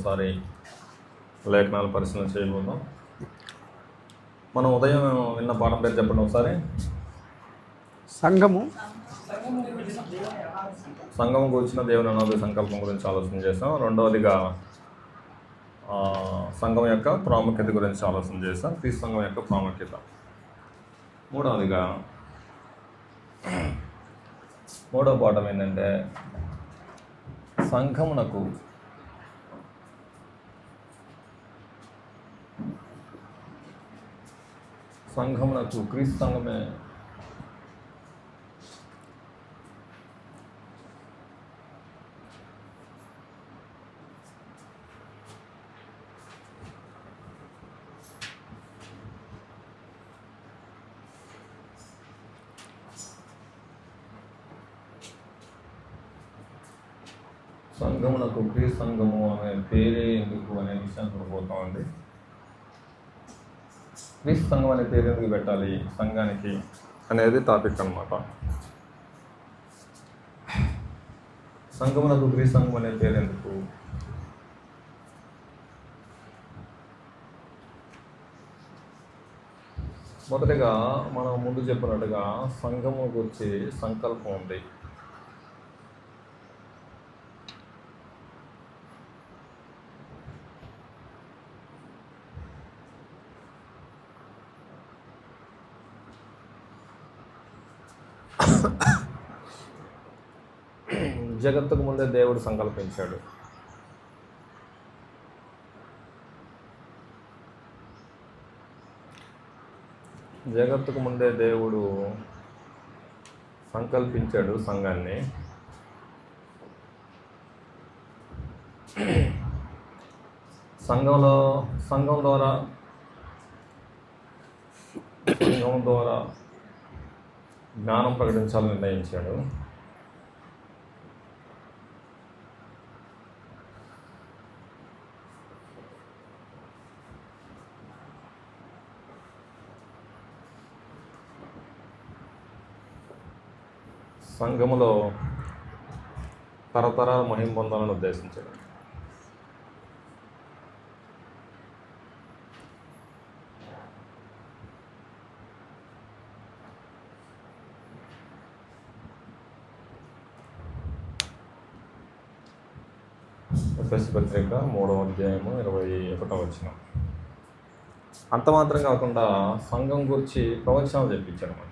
ఒకసారి లేఖనాలు పరిశీలన చేయబోదాం. మనం ఉదయం విన్న పాఠం పేరు చెప్పండి ఒకసారి. సంఘము గురించిన దేవుని అనాది సంకల్పం గురించి ఆలోచన చేసాం. రెండవదిగా సంఘం యొక్క ప్రాముఖ్యత గురించి ఆలోచన చేసాం, క్రీస్తు సంఘం యొక్క ప్రాముఖ్యత. మూడవ పాఠం ఏంటంటే సంఘమునకు క్రీస్తు సంఘమే సంఘమునకు క్రీస్తు సంఘము అనే పేరే ఎందుకు అనే విషయాన్ని చూడబోతామండి. క్రీస్తు సంఘం అనే పేరు ఎందుకు పెట్టాలి సంఘానికి అనేది టాపిక్ అన్నమాట. సంఘమునకు క్రీస్తు సంఘం అనే పేరు ఎందుకు? మొదటిగా మనం ముందు చెప్పినట్టుగా సంఘము గురించి సంకల్పం ఉంది. జగత్తుకు ముందే దేవుడు సంకల్పించాడు. జగత్తుకు ముందే దేవుడు సంకల్పించాడు సంఘాన్ని. సంఘం ద్వారా జ్ఞానం ప్రకటించాలని నిర్ణయించాడు. సంఘములో తరతరాల మహిమ పొందాలని ఉద్దేశించాడు. ఎఫెసీ పత్రిక 3వ అధ్యాయము 21వ వచనం. అంత మాత్రం కాకుండా సంఘం గురించి ప్రవచనాలు చెప్పించాడు అన్నమాట.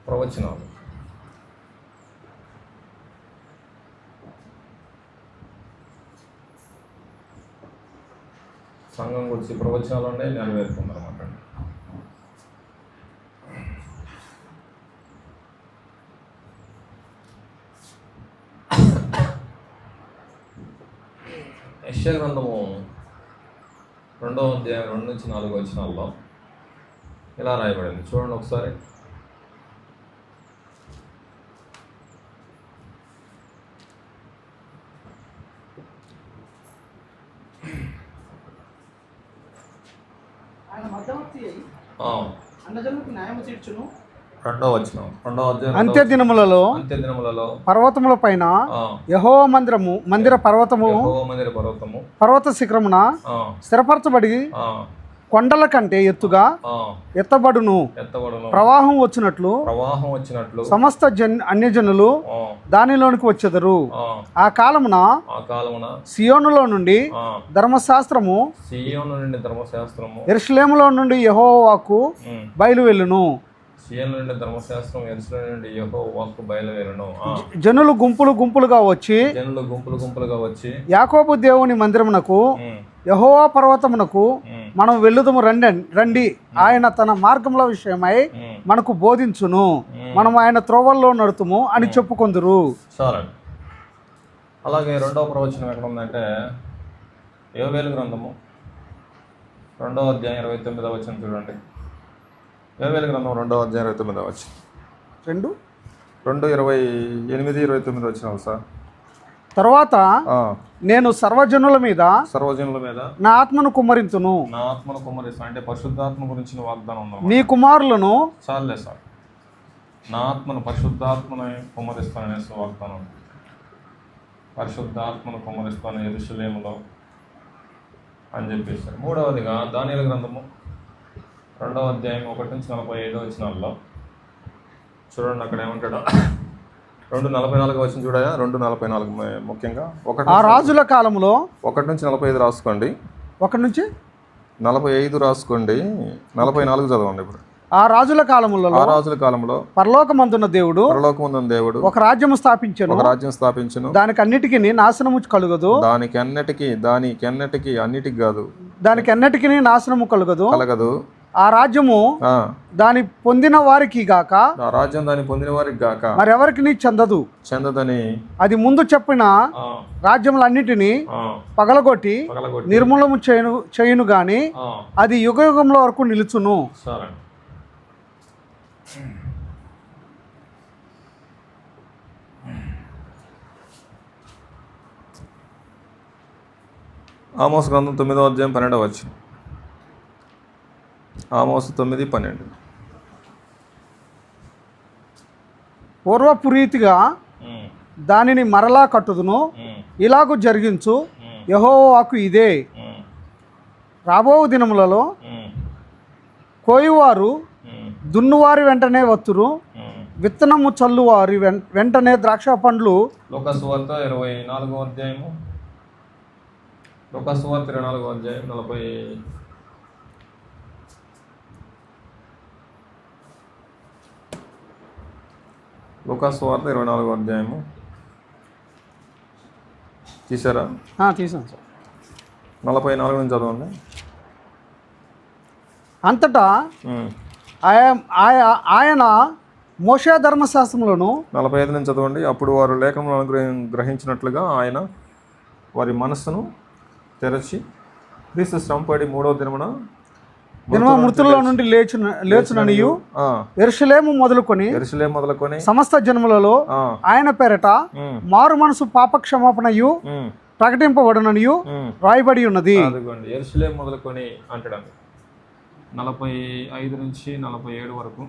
ప్రవచనాలు సంఘం గురించి ప్రవచనాలు అంటే నెరవేరుతుందన్నమాట. యెషయా గ్రంథము 2వ అధ్యాయం 2 నుంచి 4 వచనాల్లో ఇలా రాయబడింది. చూడండి ఒకసారి. అంత్య దినములలో పర్వతముల పైన యెహోవా మందిర పర్వతము పర్వత శిఖరమున స్థిరపరచబడి కొండల కంటే ఎత్తుగా ఎత్తబడును. ప్రవాహం వచ్చినట్లు సమస్త అన్యజనులు దానిలోనికి వచ్చెదరు. ఆ కాలమున సియోనులో నుండి ధర్మశాస్త్రము యెరూషలేములో నుండి యెహోవా వాక్కు బయలువెళ్ళును. జనులు గుంపులు గుంపులుగా వచ్చి యాకోబు దేవుని మందిరమునకు యెహోవా పర్వతమునకు మనం వెళ్ళుదము రండి, ఆయన తన మార్గముల విషయమై మనకు బోధించును, మనం ఆయన త్రోవల్లో నడుతుము అని చెప్పుకొందురు. సరే, అలాగే రెండవ ప్రవచనం ఎక్కడ ఉందంటే యోవేలు గ్రంథము 2వ అధ్యాయం 29వ వచనం చూడండి. యోవేలు గ్రంథం 2వ అధ్యాయం 29వ వచనం. 2:28-29 వచనాలు సార్. తర్వాత నేను సర్వజనుల మీద నా ఆత్మను కుమ్మరింతును. అంటే పరిశుద్ధాత్మ గురించిన వాగ్దానం ఉంది. నీ కుమారులను చాలే సార్ నా ఆత్మను పరిశుద్ధాత్మను కుమ్మరిస్తాననే వాగ్దానం. పరిశుద్ధాత్మను కుమ్మరిస్తాను యెరూషలేములో అని చెప్పేశారు. మూడవదిగా దానియేలు గ్రంథము 2వ అధ్యాయం 1-45 వచనాల్లో చూడండి, అక్కడ ఏమంటాడు? 2:44 వచ్చిన చూడయా, 2:44 ముఖ్యంగా. ఆ రాజుల కాలంలో 1-45 రాసుకోండి, 1-45 రాసుకోండి, 44 చదవండి. ఇప్పుడు ఆ రాజుల కాలంలో పరలోకమందున్న దేవుడు ఒక రాజ్యం స్థాపించెను, దానికి అన్నిటికీ నాశనము కలుగదు, దానికి అన్నిటికీ నాశనము కలగదు. ఆ రాజ్యము దాని పొందిన వారికి గాక మరెవరికి చెందదని అది ముందు చెప్పిన రాజ్యములన్నిటినీ పగలగొట్టి నిర్మూలము చేయును గాని అది యుగయుగంలో వరకు నిలుచును. ఆమోస్ గ్రంథం 9వ అధ్యాయం 12వ వచనం. ఆమోసు 9:12. పూర్వపు రీతిగా దానిని మరలా కట్టుదును, ఇలాగూ జరిగించు యెహోవా వాక్కు ఇదే. రాబో దినములలో కోయువారు దున్నువారి వెంటనే వత్తురు, విత్తనము చల్లువారి వెంటనే ద్రాక్ష పండ్లు. లోకసువార్త 24వ అధ్యాయము, లోకసువార్త 24వ అధ్యాయం 40. లోకసువార్త 24వ అధ్యాయము తీసారా? తీసాను సార్. 44 నుంచి చదవండి. అంతటా ఆయన మోషే ధర్మశాస్త్రములను 45 నుంచి చదవండి. అప్పుడు వారు లేఖనములను గ్రహించినట్లుగా ఆయన వారి మనస్సును తెరచి క్రీస్తు శ్రమపడి 3వ దినమున మృతుల్లో నుండి లేచుననియు యెరూషలేము మొదలుకొని సమస్త జనములలో ఆయన పేరట మారు మనసు పాప క్షమాపణయు ప్రకటింపబడుననియు రాయబడి ఉన్నది. యెరూషలేము మొదలుకొని అంటాడు 45 నుంచి 47 వరకు.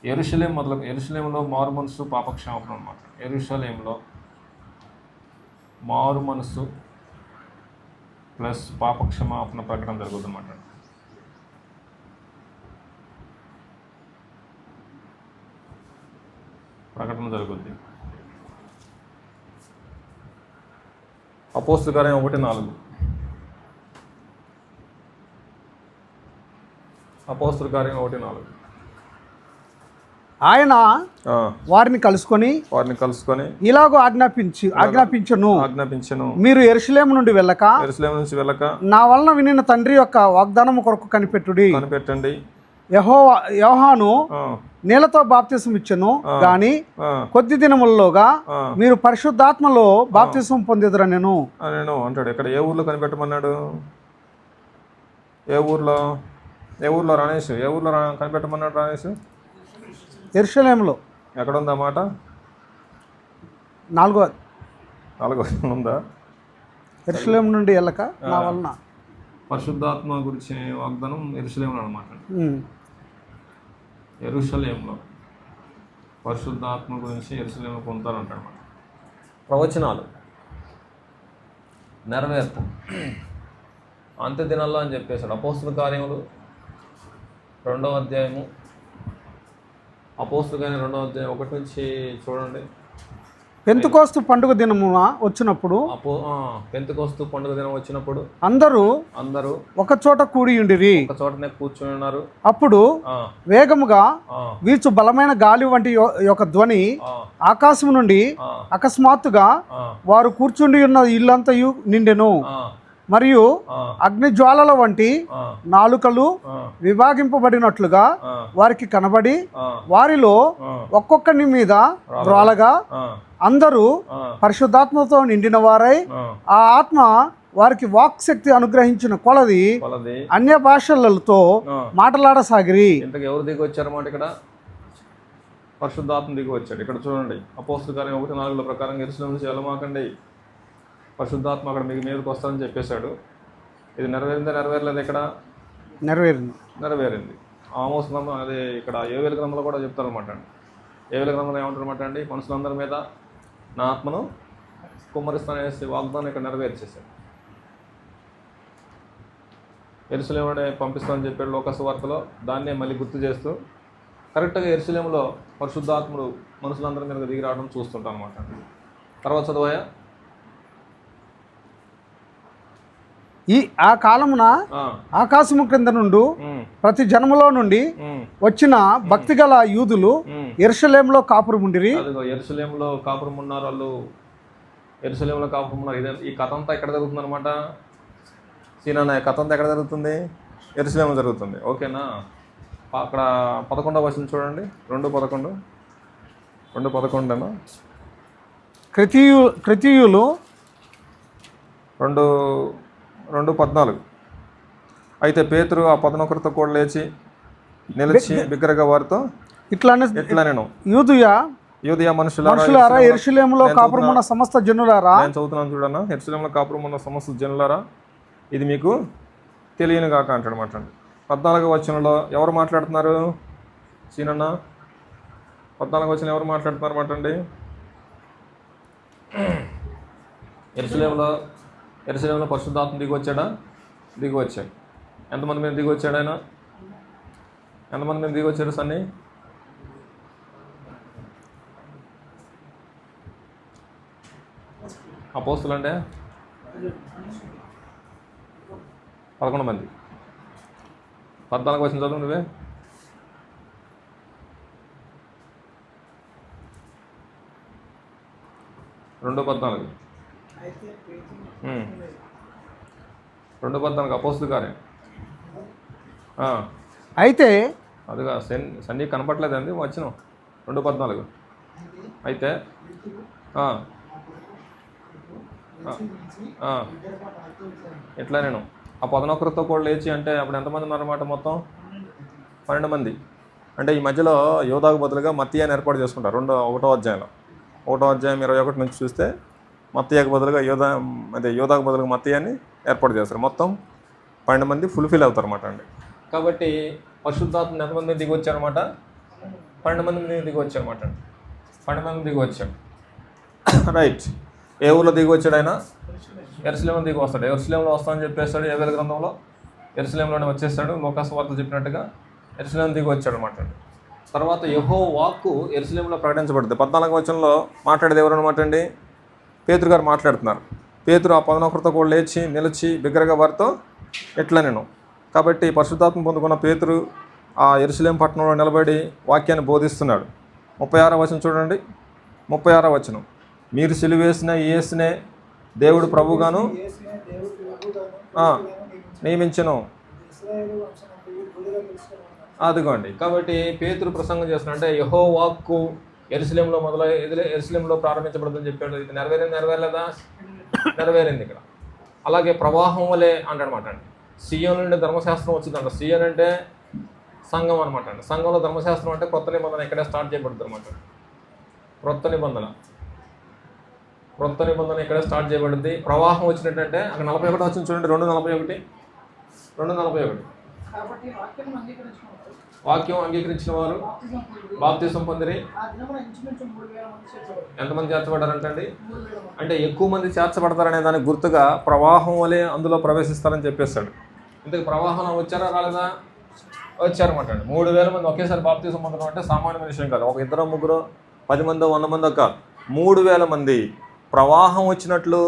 యెరూషలేములో మారు మనసు పాపక్షమాపణ అన్నమాట. యెరూషలేములో మారు మనసు ప్లస్ పాపక్షమాపణ ప్రకటన జరుగుతుంది అన్నమాట. ప్రకటన జరుగుద్ది. అపోస్తలుల కార్యం 1:4. అపోస్తలుల కార్యం 1:4. ఆయన వారిని కలుసుకొని ఇలాగో ఆజ్ఞాపించును, మీరు యెరూషలేము నుండి వెళ్ళక నా వలన వినిన తండ్రి యొక్క వాగ్దానము కొరకు కనిపెట్టండి. యోహాను నీళ్లతో బాప్తిసం ఇచ్చెను గాని కొద్ది దినములలోగా మీరు పరిశుద్ధాత్మలో బాప్తిసం పొందేదరని నేను అంటాడు. ఇక్కడ ఏ ఊర్లో కనిపెట్టమన్నాడు? ఏ ఊర్లో రానేష్? ఏ ఊర్లో కనిపెట్టమన్నాడు రానేష్? యెరూషలేములో. ఎక్కడ ఉందా మాట? 4వ ఉందా? యెరూషలేము నుండి వెళ్ళక నా వలన పరిశుద్ధాత్మ గురించి వాగ్దానం యెరూషలేములో అన్నమాట. యెరూషలేములో పరిశుద్ధాత్మ గురించి యెరూషలేములో పొందుతారంటాడు అన్నమాట. ప్రవచనాలు నెరవేర్పు అంత్య దినాల్లో అని చెప్పేశాడు. అపోస్తలుల కార్యములు 2వ అధ్యాయము, అపోస్తలుల కార్యం 2వ అధ్యాయం 1 నుంచి చూడండి. పెంతెకోస్తు పండుగ దినమున వచ్చినప్పుడు పెంతెకోస్తు పండుగ దినం వచ్చినప్పుడు అందరూ ఒక చోట కూడియుండిరి, ఒక చోటనే కూర్చొని ఉన్నారు. అప్పుడు వేగముగా వీచు బలమైన గాలి వంటి యొక్క ధ్వని ఆకాశం నుండి అకస్మాత్తుగా వారు కూర్చుండి ఉన్న ఇల్లంతయు నిండెను. మరియు అగ్ని జ్వాలల వంటి నాలుకలు విభాగింపబడినట్లుగా వారికి కనబడి వారిలో ఒక్కొక్కని మీద జ్వాలగా అందరూ పరిశుద్ధాత్మతో నిండిన వారై ఆ ఆత్మ వారికి వాక్ శక్తి అనుగ్రహించిన కొలది అన్య భాషలతో మాట్లాడసాగిరి. ఎవరు దిగి వచ్చారన్నమాట? ఇక్కడ పరిశుద్ధాత్మ దిగి వచ్చాడు. ఇక్కడ చూడండి, అపోస్తలుల కార్యం 1:4 ప్రకారం యెరూషలేము నుంచి వెళ్ళమాకండి, పరిశుద్ధాత్మ అక్కడ మీకు మీదకి వస్తారని చెప్పేశాడు. ఇది నెరవేరలేదు? ఇక్కడ నెరవేరింది. ఆమోస్ గ్రంథం అదే ఇక్కడ యోవేలు గ్రంథంలో కూడా చెప్తారనమాట. యోవేలు గ్రంథంలో ఏమంటారన్నమాట అండి, మనుషులందరి మీద నా ఆత్మను కుమ్మరిస్తాననేసి వాగ్దానం ఇక్కడ నెరవేర్చేశాడు. యెరూషలేమునే పంపిస్తామని చెప్పాడు లోకాసు వార్తలో. దాన్నే మళ్ళీ గుర్తు చేస్తూ కరెక్ట్గా యెరూషలేములో పరిశుద్ధాత్ముడు మనుషులందరి మీద దిగి రావడం చూస్తుంటాం అనమాట. తర్వాత చదవయా. ఆ కాలమున ఆకాశము క్రింద నుండి ప్రతి జన్మలో నుండి వచ్చిన భక్తిగల యూదులు యెరూషలేములో కాపురముండిరి. యెరూషలేములో కాపురం ఉన్నారు వాళ్ళు. యెరూషలేములో కాపురం ఉన్నారు. ఈ కథ అంతా ఎక్కడ జరుగుతుంది అనమాట? సీనా కథ అంతా ఎక్కడ జరుగుతుంది? యెరూషలేములో జరుగుతుంది. ఓకేనా? అక్కడ 11వ వచనం చూడండి. 2:11 2:11 క్రెతీయులు 2:14 అయితే పేతురు ఆ 11 కూడా లేచి నిలిచి బిగ్గరగా వారితో ఇట్లా నేను యూదయ మనుషులారా, యెరూషలేములో కాపురమున్న సమస్త జనులారా, నేను చదువుతున్నాను చూడన్నా, యెరూషలేములో కాపురమున్న సమస్త జనులారా, ఇది మీకు తెలియను కాక అంటాడు మాట. 14వ వచనంలో ఎవరు మాట్లాడుతున్నారు సీనన్న? 14వ వచనం ఎవరు మాట్లాడుతున్నారు మాట అండి? యెరూషలేములో పరిశుద్ధాత్మ దిగి వచ్చాడు. ఎంతమంది మీద దిగి వచ్చాడు ఆయన? ఎంతమంది మీద దిగి వచ్చాడు సన్నీ? అపోస్తులు అంటే 11 మంది. 14వ వచనం చదువు నువ్వే. రెండు 14 అపోస్తులు గారే. అయితే అదిగా సన్నీ కనపట్లేదండి వచ్చినాం. 2:14 అయితే ఎట్లా నేను ఆ 11తో కూడా లేచి అంటే అప్పుడు ఎంతమంది ఉన్నారన్నమాట? మొత్తం 12 మంది. అంటే ఈ మధ్యలో యోధాకు బదులుగా మత్తీయాని ఏర్పాటు చేసుకుంటారు. 1వ అధ్యాయంలో 1వ అధ్యాయం 21 నుంచి చూస్తే మత్తీయాకు బదులుగా యోధాకు బదులుగా మత్తీయాని ఏర్పాటు చేస్తారు. మొత్తం 12 మంది ఫుల్ఫిల్ అవుతారు అన్నమాట అండి. కాబట్టి పరిశుద్ధాత్మ ఎంతమంది దిగి వచ్చారన్నమాట? 12 మంది దిగి వచ్చారన్నమాట అండి. 12 మంది దిగి వచ్చాడు. రైట్. ఏ ఊర్లో దిగి వచ్చాడు ఆయన? యెరూషలేములో దిగి వస్తాడు. యెరూషలేములో వస్తామని చెప్పేస్తాడు యోవేలు గ్రంథంలో. యెరూషలేములోనే వచ్చేస్తాడు. లోకాసు వార్తలు చెప్పినట్టుగా యెరూషలేము దిగి వచ్చాడు అన్నమాట. తర్వాత యెహోవా వాక్కు యెరూషలేములో ప్రకటించబడుతుంది. 14వ వచనంలో మాట్లాడేది ఎవరు అనమాట అండి? పేతురు గారు మాట్లాడుతున్నారు. పేతురు ఆ 11తో కూడా లేచి నిలిచి బిగ్గరగా వారితో ఎట్లా నేను. కాబట్టి పరిశుద్ధాత్మ పొందుకున్న పేతురు ఆ యెరూషలేము పట్టణంలో నిలబడి వాక్యాన్ని బోధిస్తున్నాడు. 36వ వచనం చూడండి. 36వ వచనం, మీరు సిలువేసిన యేసునే దేవుడు ప్రభుగాను నియమించను. అదిగోండి. కాబట్టి పేతురు ప్రసంగం చేస్తున్నా అంటే యెహోవా వాక్కు యెరూషలేములో యెరూషలేములో ప్రారంభించబడుతుందని చెప్పాడు. ఇది నెరవేరలేదా? నెరవేరింది ఇక్కడ. అలాగే ప్రవాహం వలె అంటాడనమాట అండి. సియోను నుండి ధర్మశాస్త్రం వచ్చిందంట. సియోన్ అంటే సంఘం అనమాట అండి. సంఘంలో ధర్మశాస్త్రం అంటే కొత్త నిబంధన ఇక్కడే స్టార్ట్ చేయబడుతుంది అనమాట. క్రొత్త నిబంధన ఇక్కడే స్టార్ట్ చేయబడింది. ప్రవాహం వచ్చినట్టంటే అక్కడ 41 వచ్చింది చూడండి. 2:41 వాక్యం అంగీకరించిన వారు బాప్తిసం పొందిరి. ఎంతమంది చేర్చబడ్డారంటండి? అంటే ఎక్కువ మంది చేర్చబడతారనే దానికి గుర్తుగా ప్రవాహం వలె అందులో ప్రవేశిస్తారని చెప్పేస్తాడు. ఇంతకు ప్రవాహంలో వచ్చారా రాలేదా? వచ్చారన్నమాట అండి. 3,000 మంది ఒకేసారి బాప్తిసం పొందడం అంటే సామాన్యమైన విషయం కాదు. ఒక 2 3 10 మందో 100 మందో కాదు, 3,000 మంది ప్రవాహం వచ్చినట్లు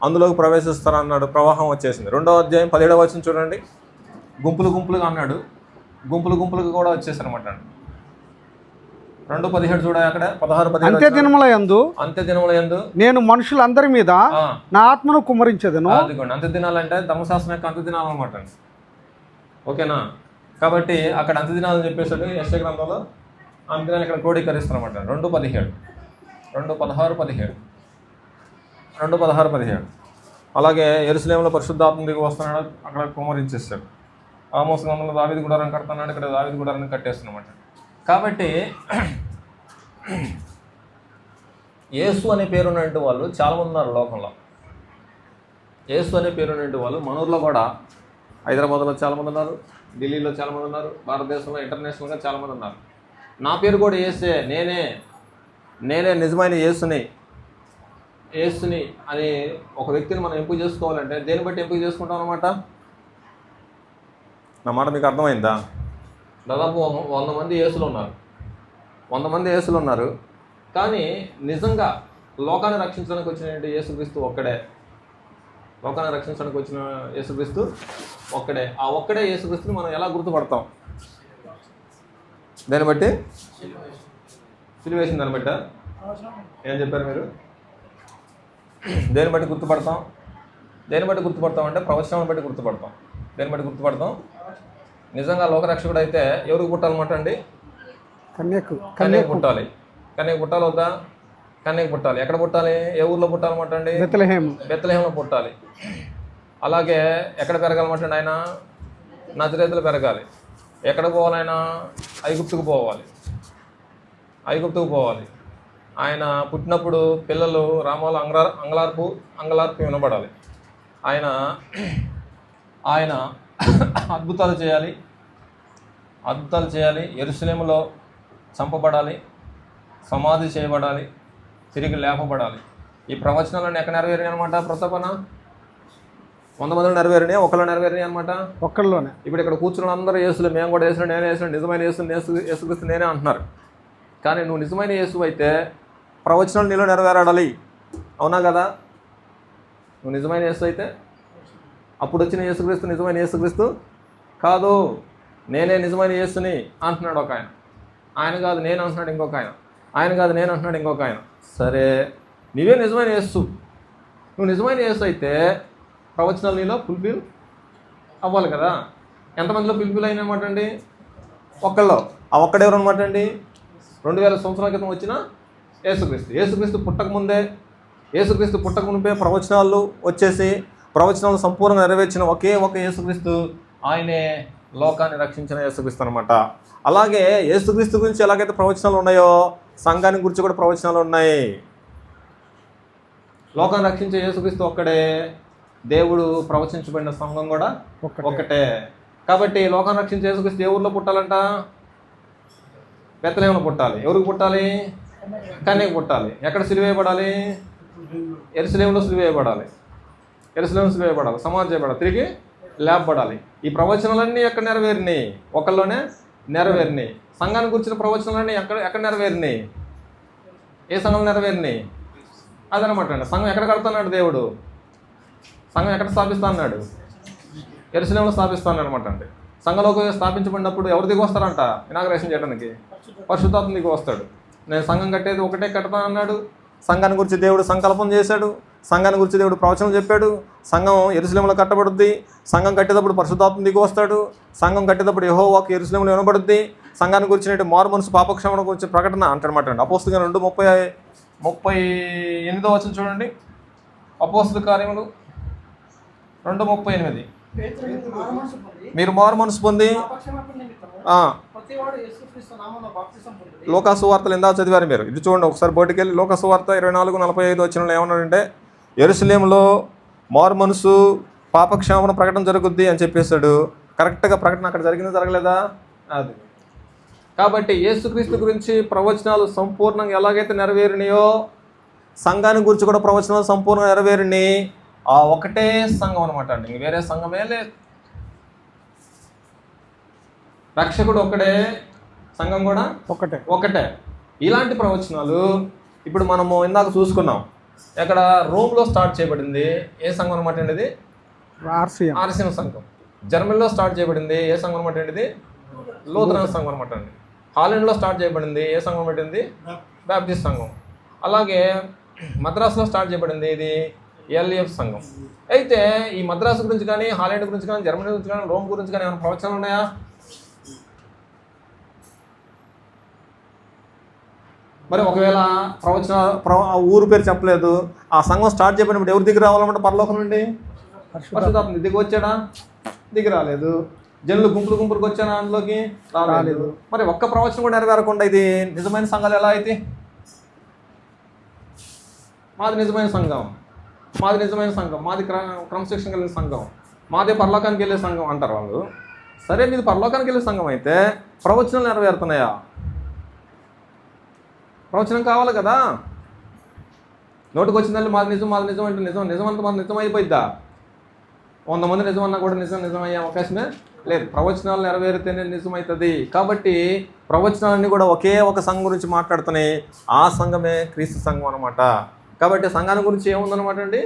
అందులోకి ప్రవేశిస్తారన్నాడు. ప్రవాహం వచ్చేసింది. 2వ అధ్యాయం 17వ వచనం చూడండి. గుంపులుగా అన్నాడు. గుంపులుగా కూడా వచ్చేసారన్నమాట అండి. 2:17 చూడ అక్కడ 16-17 అంత్య దినముల యందు నేను మనుషులందరి మీద నా ఆత్మను కుమ్మరించదను. అదిగోండి, అంత్య దినాలంటే ధర్మశాస్త్రం యొక్క అంత్య దినాలు అనమాట అండి. ఓకేనా? కాబట్టి అక్కడ అంత్య దినాలు అని చెప్పేసాడు యెషయా గ్రంథంలో. అంత్య దినాలు ఇక్కడ క్రోడీకరిస్తారన్నమాట. 2:16 అలాగే యెరూషలేములో పరిశుద్ధాత్మ దిగి వస్తున్నాడు. అక్కడ కుమ్మరించేస్తాడు. ఆమోస్ గ్రంథంలో దావీదు గుడారాన్ని కడుతున్నాడు. ఇక్కడ దావీదు గుడారాన్ని కట్టేస్తున్నమాట. కాబట్టి యేసు అనే పేరున్నటువంటి వాళ్ళు చాలామంది ఉన్నారు లోకంలో. యేసు అనే పేరున్నటువంటి వాళ్ళు మన ఊర్లో కూడా, హైదరాబాద్లో చాలామంది ఉన్నారు, ఢిల్లీలో చాలామంది ఉన్నారు, భారతదేశంలో ఇంటర్నేషనల్గా చాలామంది ఉన్నారు. నా పేరు కూడా యేసే, నేనే నిజమైన యేసుని అని ఒక వ్యక్తిని మనం ఎంపిక చేసుకోవాలంటే దేన్ని బట్టి ఎంపిక చేసుకుంటాం అన్నమాట? నా మాట మీకు అర్థమైందా? దాదాపు 100 మంది యేసులు ఉన్నారు, 100 మంది యేసులు ఉన్నారు. కానీ నిజంగా లోకాన్ని రక్షించడానికి వచ్చిన యేసుక్రీస్తు ఒక్కడే. లోకాన్ని రక్షించడానికి వచ్చిన యేసుక్రీస్తు ఒక్కడే. ఆ ఒక్కడే యేసుక్రీస్తుని మనం ఎలా గుర్తుపడతాం? దాన్ని బట్టి, సిలువ వేసిన దాన్ని బట్టి. ఏం చెప్పారు మీరు? దేన్ని బట్టి గుర్తుపడతాం? దేన్ని బట్టి గుర్తుపడతాం అంటే ప్రవచనాన్ని బట్టి గుర్తుపడతాం. దేన్ని బట్టి గుర్తుపడతాం? నిజంగా లోకరక్షకుడు అయితే ఎవరికి పుట్టాలన్నమాట అండి? కన్యకు పుట్టాలి. కన్యకు పుట్టాలి వద్దా? కన్యకు పుట్టాలి. ఎక్కడ పుట్టాలి? ఏ ఊర్లో పుట్టాలన్నమాట అండి? బెత్లెహేంలో పుట్టాలి. అలాగే ఎక్కడ పెరగాలన్నమాట అండి? ఆయన నజరేతులో పెరగాలి. ఎక్కడ పోవాలి ఆయన? ఐగుప్తుకు పోవాలి. ఆయన పుట్టినప్పుడు పిల్లలు రామాలు అంగలార్పు వినబడాలి. ఆయన అద్భుతాలు చేయాలి. యెరూషలేములో చంపబడాలి, సమాధి చేయబడాలి, తిరిగి లేపబడాలి. ఈ ప్రవచనాలను ఎక్కడ నెరవేరినాయి అనమాట? ప్రతాపన 100 మందిలో నెరవేరినాయి, ఒకళ్ళు నెరవేరినాయి అనమాట. ఒక్కళ్ళలోనే. ఇప్పుడు ఇక్కడ కూర్చున్న అందరూ యేసులు, మేము కూడా యేసులు, నేనే యేసులు, నిజమైన యేసుక్రీస్తు నేనే అంటున్నారు. కానీ నువ్వు నిజమైన యేసు అయితే ప్రవచనాలు నీలో నెరవేరాడాలి. అవునా కదా? నువ్వు నిజమైన యేసు అయితే అప్పుడు వచ్చిన యేసుక్రీస్తు నిజమైన యేసుక్రీస్తు కాదు. నేనే నిజమైన యేసుని అంటున్నాడు ఒక ఆయన. ఆయన కాదు నేను అంటున్నాడు ఇంకొక ఆయన. ఆయన కాదు నేను అంటున్నాడు ఇంకొక ఆయన. సరే, నీవే నిజమైన యేసు. నువ్వు నిజమైన యేసు అయితే ప్రవచనాలు నీలో ఫుల్ఫిల్ అవ్వాలి కదా. ఎంతమందిలో ఫుల్ఫిల్ అయినమాట అండి? ఒక్కళ్ళో. ఆ ఒక్కడెవరు అనమాట అండి? 2000 సంవత్సరాల క్రితం వచ్చిన యేసుక్రీస్తు పుట్టక మునిపే ప్రవచనాలు వచ్చేసి ప్రవచనాలు సంపూర్ణంగా నెరవేర్చిన ఒకే ఒక యేసుక్రీస్తు, ఆయనే లోకాన్ని రక్షించిన యేసుక్రీస్తు అనమాట. అలాగే యేసుక్రీస్తు గురించి ఎలాగైతే ప్రవచనాలు ఉన్నాయో సంఘాన్ని గురించి కూడా ప్రవచనాలు ఉన్నాయి. లోకాన్ని రక్షించే యేసుక్రీస్తు ఒక్కడే, దేవుడు ప్రవచించబడిన సంఘం కూడా ఒక్కటే. కాబట్టి లోకాన్ని రక్షించే యేసుక్రీస్తు ఏ ఊర్లో పుట్టాలంట? బెత్లెహేంలో పుట్టాలి. ఎవరికి పుట్టాలి? కన్యకు పుట్టాలి. ఎక్కడ సిలువ వేయబడాలి? యెరూషలేములో సిలువ వేయబడాలి. సమాధి చేయబడాలి, తిరిగి లేపబడాలి. ఈ ప్రవచనాలన్నీ ఎక్కడ నెరవేరినాయి? ఒకళ్ళలోనే నెరవేరినాయి. సంఘాన్ని గురించిన ప్రవచనాలన్నీ ఎక్కడ నెరవేరినాయి? ఏ సంఘంలో నెరవేరినాయి? అదనమాట అండి. సంఘం ఎక్కడ కడుతున్నాడు దేవుడు? సంఘం ఎక్కడ స్థాపిస్తా అన్నాడు? యెరూషలేములో స్థాపిస్తా అన్నాడు అనమాట అండి. సంఘంలోకి స్థాపించబడినప్పుడు ఎవరు దిగి వస్తారంట? ఇనాగ్రేషన్ చేయడానికి పరిశుద్ధాత్మ దిగి వస్తాడు. నేను సంఘం కట్టేది ఒకటే కడతాను అన్నాడు. సంఘాన్ని గురించి దేవుడు సంకల్పం చేశాడు. సంఘాన్ని గురించి దేవుడు ప్రవచనం చెప్పాడు. సంఘం యెరూషలేములో కట్టబడుద్ది. సంఘం కట్టేటప్పుడు పరిశుద్ధాత్మ దిగి వస్తాడు. సంఘం కట్టేటప్పుడు యెహోవాకు యెరూషలేములో వినబడుద్ది. సంఘాన్ని గురించి మారు మనసు పాపక్షమణ గురించి ప్రకటన అంటారన్నమాట అండి. అపోస్తలుల 2:38 చూడండి. అపోస్తలుల కార్యములు 2:38. మీరు మారు మనసు పొంది లోకాసు వార్తలు ఎందా చదివారు మీరు? ఇది చూడండి ఒకసారి బయటికి వెళ్ళి. లోకాసు వార్త 24:45 ఏమన్నాడంటే, యెరూషలేములో మారు మనసు పాపక్షమాపణ ప్రకటన జరుగుద్ది అని చెప్పేశాడు. కరెక్ట్గా ప్రకటన అక్కడ జరిగిందా జరగలేదా? అది. కాబట్టి యేసుక్రీస్తు గురించి ప్రవచనాలు సంపూర్ణంగా ఎలాగైతే నెరవేరినాయో సంఘాన్ని గురించి కూడా ప్రవచనాలు సంపూర్ణంగా నెరవేరినాయి. ఆ ఒకటే సంఘం అనమాట అండి, ఇంక వేరే సంఘమే లేదు. రక్షకుడు ఒక్కడే, సంఘం కూడా ఒకటే. ఇలాంటి ప్రవచనాలు ఇప్పుడు మనము ఇందాక చూసుకున్నాం. ఎక్కడ? రోమ్లో స్టార్ట్ చేయబడింది. ఏ సంఘం అనమాట అండి? ఇది ఆర్సిఎం సంఘం. జర్మనీలో స్టార్ట్ చేయబడింది. ఏ సంఘం అనమాట అండి? ఇది లూథరన్ సంఘం అనమాట అండి. హాలండ్లో స్టార్ట్ చేయబడింది. ఏ సంఘం అనమాట ఇది? బ్యాప్టిస్ట్ సంఘం. అలాగే మద్రాసులో స్టార్ట్ చేయబడింది. ఇది ఎల్ఈఎఫ్ సంఘం. అయితే ఈ మద్రాసు గురించి కానీ, హాలండ్ గురించి కానీ, జర్మనీ గురించి కానీ, రోమ్ గురించి కానీ ఏమైనా ప్రవచనాలు ఉన్నాయా? మరి ఒకవేళ ఊరు పేరు చెప్పలేదు, ఆ సంఘం స్టార్ట్ చేయబడినప్పుడు ఎవరు దిగి రావాలన్నమాట? పరలోకం నుండి పరిశుద్ధాత్మ దిగి వచ్చాడా? దిగి రాలేదు. జనులు గుంపులకు వచ్చాడా? అందులోకి రాలేదు. మరి ఒక్క ప్రవచనం కూడా నెరవేరకుండా ఇది నిజమైన సంఘాలు ఎలా అయితే? మాది నిజమైన సంఘం, మాది క్రమశిక్షణ కలిగిన సంఘం, మాదే పరలోకానికి వెళ్ళే సంఘం అంటారు వాళ్ళు. సరే, మీది పరలోకానికి వెళ్ళే సంఘం అయితే ప్రవచనాలు నెరవేరుతున్నాయా? ప్రవచనం కావాలి కదా. నోటికి వచ్చిందంటే మాది నిజం అంటే నిజం అంతా మాది నిజం అయిపోయిద్దా? 100 మంది నిజం అన్నా కూడా నిజం అయ్యే అవకాశమే లేదు. ప్రవచనాలు నెరవేరితేనే నిజమవుతుంది. కాబట్టి ప్రవచనాలన్నీ కూడా ఒకే ఒక సంఘం గురించి మాట్లాడుతున్నాయి. ఆ సంఘమే క్రీస్తు సంఘం అనమాట. కాబట్టి సంఘాన్ని గురించి ఏముందనమాట అండి?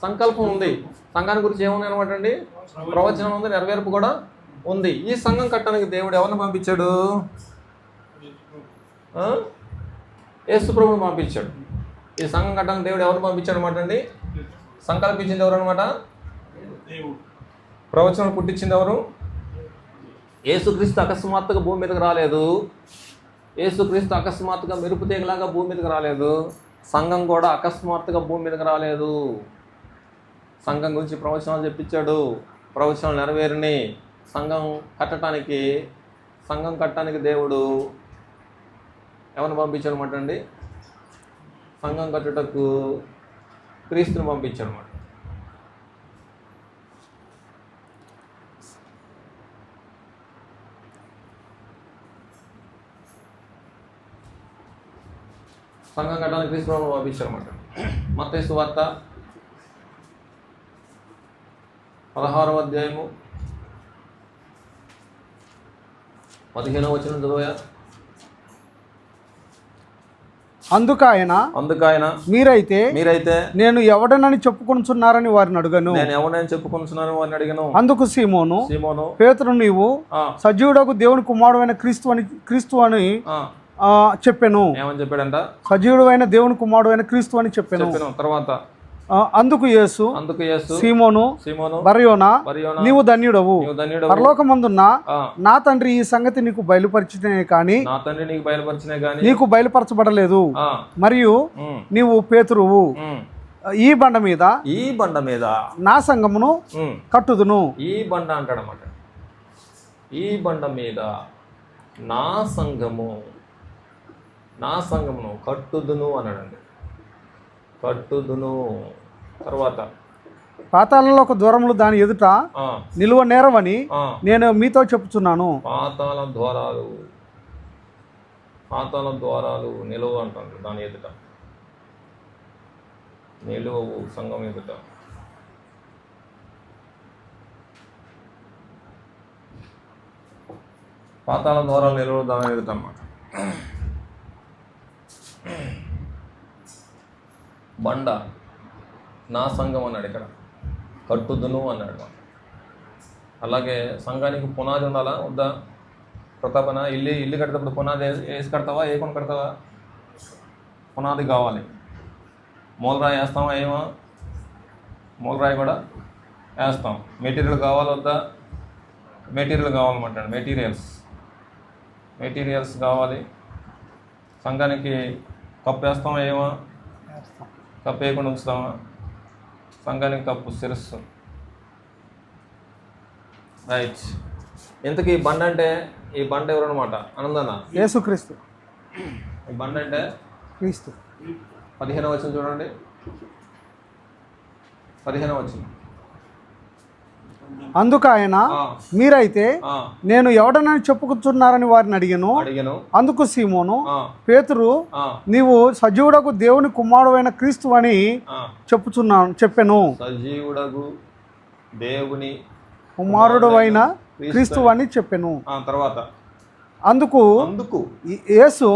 సంకల్పం ఉంది. సంఘాన్ని గురించి ఏముంది అనమాట అండి? ప్రవచనం ఉంది, నెరవేర్పు కూడా ఉంది. ఈ సంఘం కట్టడానికి దేవుడు ఎవరిని పంపించాడు? యేసు ప్రభువుని పంపించాడు. ఈ సంఘం కట్టడానికి దేవుడు ఎవరిని పంపించాడు అనమాట అండి? సంకల్పించింది ఎవరు అనమాట? ప్రవచనం పుట్టించింది ఎవరు? యేసుక్రీస్తు అకస్మాత్తుగా భూమి మీదకి రాలేదు. యేసుక్రీస్తు అకస్మాత్తుగా మెరుపు తీగలాగా భూమి మీదకి రాలేదు. సంఘం కూడా అకస్మాత్తుగా భూమి మీదకి రాలేదు. సంఘం గురించి ప్రవచనాలు చెప్పించాడు. ప్రవచనాలు నెరవేరిని. సంఘం కట్టడానికి దేవుడు ఎవరిని పంపించాడు అనమాట అండి? సంఘం కట్టుటకు క్రీస్తుని పంపించాడు అనమాట. సంఘం కట్టడానికి క్రీస్తు ప్రభువుని పంపించాడు అనమాట. మత్తయి సువార్త 16వ అధ్యాయము 15వ వచనం చదువుయా. అందుకు ఆయన మీరైతే నేను ఎవడనని చెప్పుకొనుచున్నారని వారిని అడుగను. అందుకు సీమోను పేతురు నీవు సజీవుడకు దేవుని కుమారుడైన క్రీస్తు అని చెప్పాను. ఏమని చెప్పాడంట? సజీవుడు అయిన దేవుని కుమారుడు అయిన క్రీస్తు అని చెప్పాను. తర్వాత అందుకు యేసు సీమోను బరయోనా నీవు ధన్యుడవు, పరలోకమందున్న నా తండ్రి ఈ సంగతి నీకు బయలుపరిచినే కానీ నీకు బయలుపరచబడలేదు. మరియు నీవు పేతురువు, ఈ బండ మీద నా సంఘమును కట్టుదును. ఈ బండ అంటాడన్నమాట. ఈ బండ మీద నా సంఘమును కట్టుదును అన్నాడండి. కట్టుదును. తర్వాత పాతాళంలో ఒక ద్వారములు దాని ఎదుట నిలువ నేరవని నేను మీతో చెప్పుచున్నాను. పాతాళ ద్వారాలు నిలువ అంటాను. దాని ఎదుట నిలువవు, సంఘం ఎదుట. పాతాళ ద్వారాలు నిలువ దాని ఎదుట అన్నమాట. బండ నా సంఘం అన్నాడు. ఇక్కడ కట్టుదును అన్నాడు. అలాగే సంఘానికి పునాది ఉండాలా వద్దా? ప్రతాపన ఇల్లు కట్టేటప్పుడు పునాది వేసి కడతావా? ఏ కొను కడతావా? పునాది కావాలి. మూలరాయి వేస్తామా? ఏమో మూలరాయి కూడా వేస్తాం. మెటీరియల్ కావాలి వద్దా? మెటీరియల్ కావాలన్నమాట. మెటీరియల్స్ కావాలి. సంఘానికి కప్పు వేస్తామా? ఏమో కప్పు వేయకుండా ఉంచుతామా? సంఘానికి కప్పు శిరస్సు. రైట్. ఇంతకీ ఈ బండ అంటే, ఈ బండ ఎవరు అనమాట? ఆనందన్న యేసుక్రీస్తు. ఈ బండ అంటే క్రీస్తు. 15వ వచనం చూడండి. 15వ వచనం. అందుకు ఆయన మీరైతే నేను ఎవడనని చెప్పుకున్నారని వారిని అడిగాను. అందుకు సీమోను పేతురు నీవు సజీవుడకు దేవుని కుమారుడైన క్రీస్తు అని చెప్పాను. సజీవుడకు దేవుని కుమారుడు అయిన క్రీస్తు అని చెప్పాను. తర్వాత అందుకు యేసు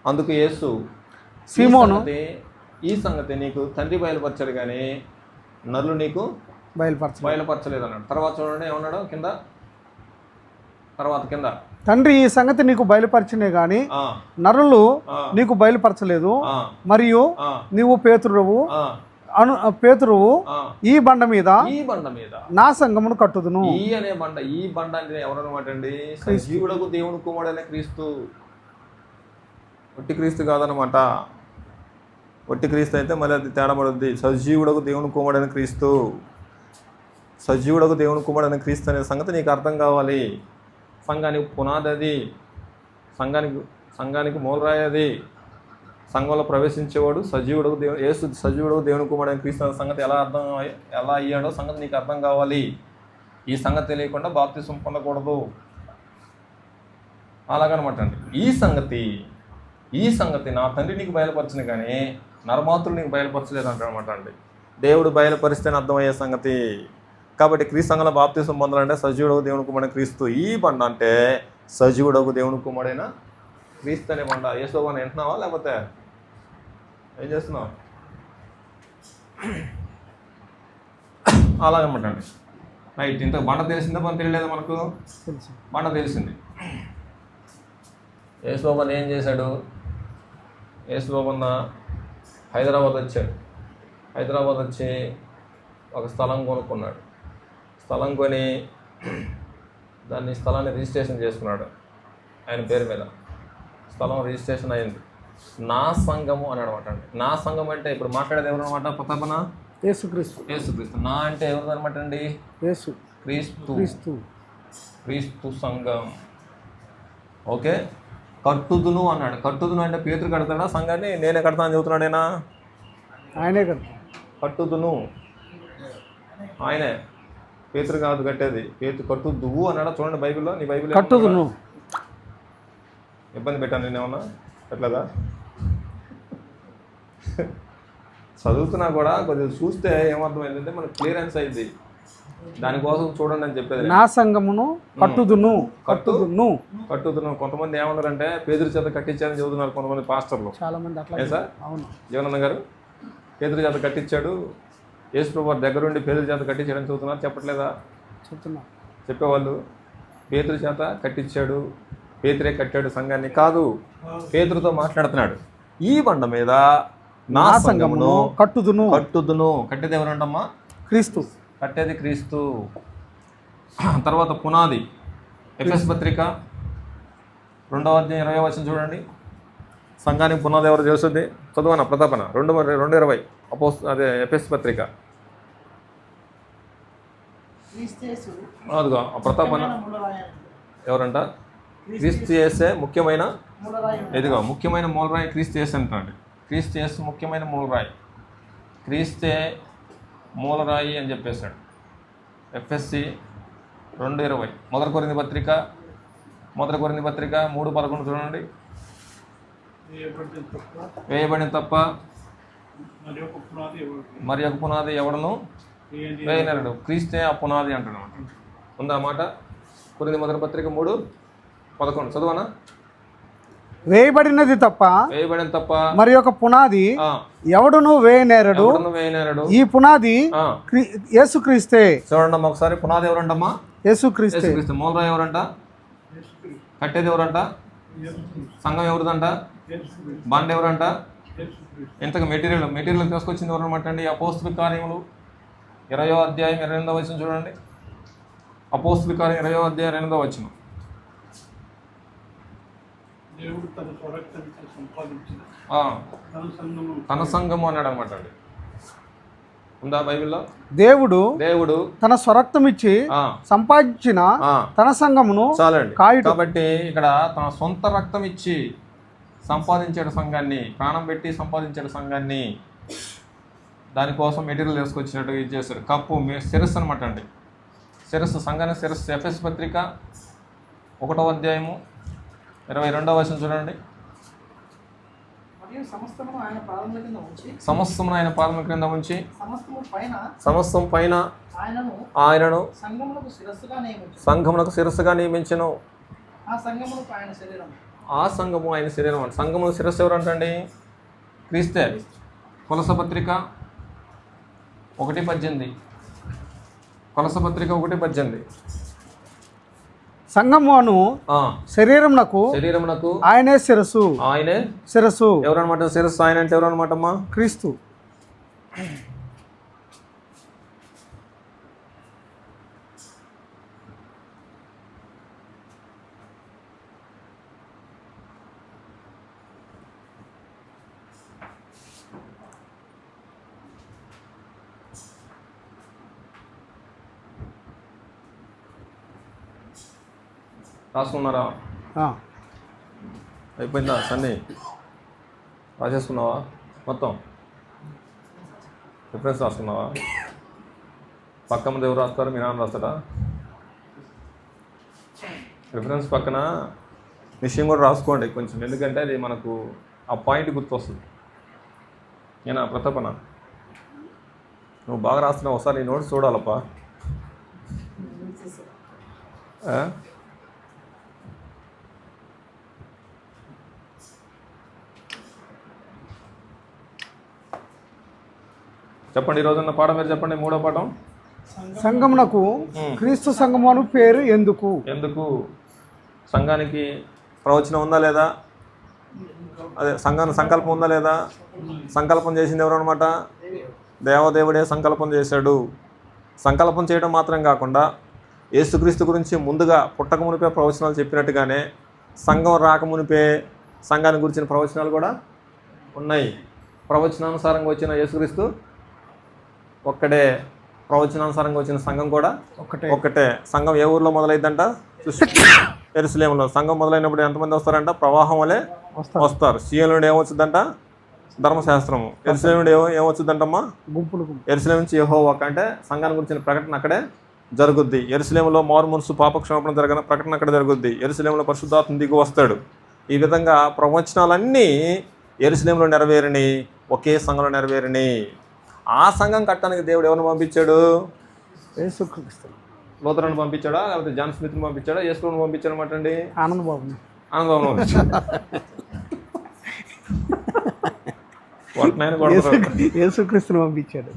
అందుకు యేసు సీమోను ఈ సంగతి నీకు తండ్రి బయలుపరచాడు కానీ నరులు నీకు బయలుపరచలేదు అన్నాడు. తర్వాత చూడండి ఏమన్నాడు కింద. తండ్రి ఈ సంగతి నీకు బయలుపరిచినే గాని నరులు నీకు బయలుపరచలేదు. మరియు నీవు పేతురువు ఈ బండ మీద నా సంఘమును కట్టుదును. ఈ బండ అంటే ఎవరన్నమాట అండి? సజీవుడకు దేవుని కుమారుడైన క్రీస్తు. ఒట్టి క్రీస్తు కాదనమాట. ఒట్టి క్రీస్తు అయితే మళ్ళీ అది తేడాపడుద్ది. సజీవుడకు దేవుని కుమారుడైన క్రీస్తు. సజీవుడకు దేవుని కుమారుడైన క్రీస్తు అనే సంగతి నీకు అర్థం కావాలి. సంఘానికి పునాది అది. సంఘానికి మూలరాయి అది. సంఘంలో ప్రవేశించేవాడు సజీవుడకు సజీవుడకు దేవుని కుమారుడైన క్రీస్తు అనే సంగతి ఎలా అయ్యాడో సంగతి నీకు అర్థం కావాలి. ఈ సంగతి తెలియకుండా బాప్తిసం పొందకూడదు. అలాగనమాట అండి. ఈ సంగతి నా తండ్రి నీకు బయలుపరచను కానీ నరమాతులు నీకు బయలుపరచలేదు అంటారనమాట అండి. దేవుడు బయలుపరిస్తేనే అర్థమయ్యే సంగతి. కాబట్టి క్రీస్తు సంఘంలో బాప్తిసం పొందాలంటే సజీవుడకు దేవుని కుమారుడైన క్రీస్తు. ఈ బండ అంటే సజీవుడకు దేవుని కుమారుడైన క్రీస్తు అనే బండ. యేసోవాని వింటున్నావా లేకపోతే ఏం చేస్తున్నావు? అలాగనమాట అండి. రైట్. ఇంత బండ తెలిసిందా మనం తెలియలేదా? మనకు బండ తెలిసింది. యేసుబాబు ఏం చేశాడు? యేసుబాబు హైదరాబాద్ వచ్చాడు. హైదరాబాద్ వచ్చి ఒక స్థలం కొనుక్కున్నాడు. స్థలం కొని స్థలాన్ని రిజిస్ట్రేషన్ చేసుకున్నాడు ఆయన పేరు మీద. స్థలం రిజిస్ట్రేషన్ అయింది. నా సంఘము అని అనమాట అండి. నా సంఘం అంటే ఇప్పుడు మాట్లాడేది ఎవరు అనమాట? ప్రతాపన యేసుక్రీస్తు. నా అంటే ఎవరు అనమాట అండి? క్రీస్తు సంఘం. ఓకే. కట్టుదును అన్నాడు. కట్టుదును అంటే పేతురు కడతాడా సంఘాన్ని? నేనే కడతా అని చెబుతున్నాడేనా? ఆయనే కడతా. కట్టుదును ఆయనే, పేతురు కాదు కట్టేది. కట్టుదువు అన్నాడా? చూడండి బైబిల్లో. నీ బైబిల్ కట్టుదును. ఇబ్బంది పెట్టాను నేనేమన్నా? పెట్టలేదా? చదువుతున్నా కూడా కొద్దిగా చూస్తే ఏమర్థమైందంటే మనకు క్లియరెన్స్ అయింది. దానికోసం చూడండి అని చెప్పేది. నా సంఘమును కట్టుదును. కొంతమంది ఏమన్నారంటే పేదరి చేత కట్టించారని చెబుతున్నారు కొంతమంది పాస్టర్లు. చాలా మంది అట్లా. ఏ సార్? అవును. జీవనన్న గారు పేదరి చేత కట్టించాడు, యేసుప్రభు వారి దగ్గరుండి పేదరి చేత కట్టించాడని చెబుతున్నారు. చెప్పట్లేదా? చెప్పేవాళ్ళు పేదరి చేత కట్టించాడు, పేతురే కట్టాడు సంఘాన్ని కాదు. పేతురుతో మాట్లాడుతున్నాడు. ఈ బండ మీద నా సంఘమును కట్టుదును. కట్టేది ఎవరంటమ్మా? క్రీస్తు. కట్టేది క్రీస్తు. తర్వాత పునాది. ఎఫెసు పత్రిక 2వ అధ్యాయం 20వ వచనం చూడండి. సంఘానికి పునాది ఎవరు చేస్తుంది? చదువన ప్రతాపన 2:20 అదే ఎఫెసు పత్రిక. అదిగో ప్రతాపన ఎవరంట? క్రీస్తు యేసే ముఖ్యమైన ముఖ్యమైన మూలరాయి క్రీస్తు యేసు అంటాడు. క్రీస్తు యేసు ముఖ్యమైన మూలరాయి. క్రీస్తే మూలరాయి అని చెప్పేశాడు. ఎఫ్ఎస్సి 2:20. మొదటి కొరింథీ పత్రిక 3:11 చూడండి. వేయబడిన తప్ప మరి ఒక పునాది ఎవడను వేయనడు. క్రీస్తే ఆ పునాది అంటాడు. ఉందా మాట? కొరింథీ మొదటి పత్రిక 3:11 చదువనా? వేయబడిన తప్ప మరి ఒక పునాది ఎవడును వేయనేరడు. ఈ పునాది యేసుక్రీస్తే. చూడండి ఒకసారి. పునాది ఎవరంటమ్మా? యేసుక్రీస్తే. మూలరాయి ఎవరంట? కట్టేది ఎవరంట? సంఘం ఎవరిదంట? బండ ఎవరంట? ఇంతకు మెటీరియల్ తీసుకొచ్చింది ఎవరన్నమాట అండి? అపోస్తుల కార్యములు 20వ అధ్యాయం 28వ వచనం చూడండి. అపోస్తుల కార్యం 20వ అధ్యాయం 28వ వచనం. తన సంఘము అన్నాడు అనమాట అండి. ఉందా బైబిల్లో? దేవుడు తన స్వరక్తం ఇచ్చి సంపాదించిన తన సంఘమును చాలండి. కాబట్టి ఇక్కడ తన సొంత రక్తం ఇచ్చి సంపాదించాడు సంఘాన్ని, ప్రాణం పెట్టి సంపాదించాడు సంఘాన్ని. దానికోసం మెటీరియల్ తీసుకొచ్చినట్టు ఇది చేశాడు. కప్పు శిరస్సు అనమాట అండి. శిరస్సు, సంఘానికి శిరస్సు. ఎఫెసు పత్రిక 1వ అధ్యాయము 22వ వచనం చూడండి. సమస్తమును ఆయన పాదముల క్రింద ఉంచి సమస్తం పైన ఆయనను సంఘమునకు శిరస్సుగా నియమించెను. ఆ సంఘము ఆయన శరీరం. సంఘము శిరస్సు ఎవరంటండి? క్రీస్తే. కొలస పత్రిక 1:18. కొలస పత్రిక 1:18. సంఘమును శరీరమునకు ఆయనే శిరస్సు. ఎవరన్నమాట శిరస్సు? ఆయన అంటే ఎవరన్నమాట అమ్మా? క్రీస్తు. రాసుకున్నారా? అయిపోయిందా? సన్నీ రాసేసుకున్నావా? మొత్తం రిఫరెన్స్ రాసుకున్నావా? పక్క ముందు ఎవరు రాస్తారు? మీ నాన్న రాస్తాడా? రిఫరెన్స్ పక్కన విషయం కూడా రాసుకోండి కొంచెం, ఎందుకంటే అది మనకు ఆ పాయింట్ గుర్తొస్తుంది. నేను ప్రతాపన నువ్వు బాగా రాస్తున్నావు, ఒకసారి నీ నోట్స్ చూడాలప్పా. చెప్పండి, ఈరోజున్న పాఠం మీరు చెప్పండి. 3వ పాఠం, సంఘమునకు క్రీస్తు సంఘము అను పేరు ఎందుకు? ఎందుకు? సంఘానికి ప్రవచనం ఉందా లేదా? అదే సంఘానికి సంకల్పం ఉందా లేదా? సంకల్పం చేసింది ఎవరు అనమాట? దేవదేవుడే సంకల్పం చేశాడు. సంకల్పం చేయడం మాత్రం కాకుండా యేసుక్రీస్తు గురించి ముందుగా పుట్టక మునిపే ప్రవచనాలు చెప్పినట్టుగానే సంఘం రాకమునిపే సంఘాన్ని గురించిన ప్రవచనాలు కూడా ఉన్నాయి. ప్రవచనానుసారంగా వచ్చిన యేసుక్రీస్తు ఒక్కడే, ప్రవచనానుసారంగా వచ్చిన సంఘం కూడా ఒక్కటే. సంఘం ఏ ఊర్లో మొదలైందంట? యెరూషలేములో. సంఘం మొదలైనప్పుడు ఎంతమంది వస్తారంట? ప్రవాహం వలె వస్తారు. సీఎల్ నుండి ఏమొచ్చుద్దంట? ధర్మశాస్త్రము. యెరూషలేము నుండి ఏమొచ్చుద్దంటమ్మా? గుంపులు. యెరూషలేము నుంచి యెహోవా, అంటే సంఘాన్ని గురించిన ప్రకటన అక్కడే జరుగుద్ది. యెరూషలేములో మారు మనసు పాపక్షమాపణ జరగన ప్రకటన అక్కడ జరుగుద్ది. యెరూషలేములో పరిశుద్ధాత్మ దిగి వస్తాడు. ఈ విధంగా ప్రవచనాలన్నీ యెరూషలేములో నెరవేరిని, ఒకే సంఘంలో నెరవేరిని. ఆ సంఘం కట్టడానికి దేవుడు ఎవరిని పంపించాడు? యేసుక్రీస్తు. లూథరన్ పంపించాడా, లేకపోతే జాన్ స్మిత్ని పంపించాడా, యేసుని పంపించాడు అనమాట అండి? ఆనందబాబుని పంపించాడు. యేసుక్రీస్తుని పంపించాడు.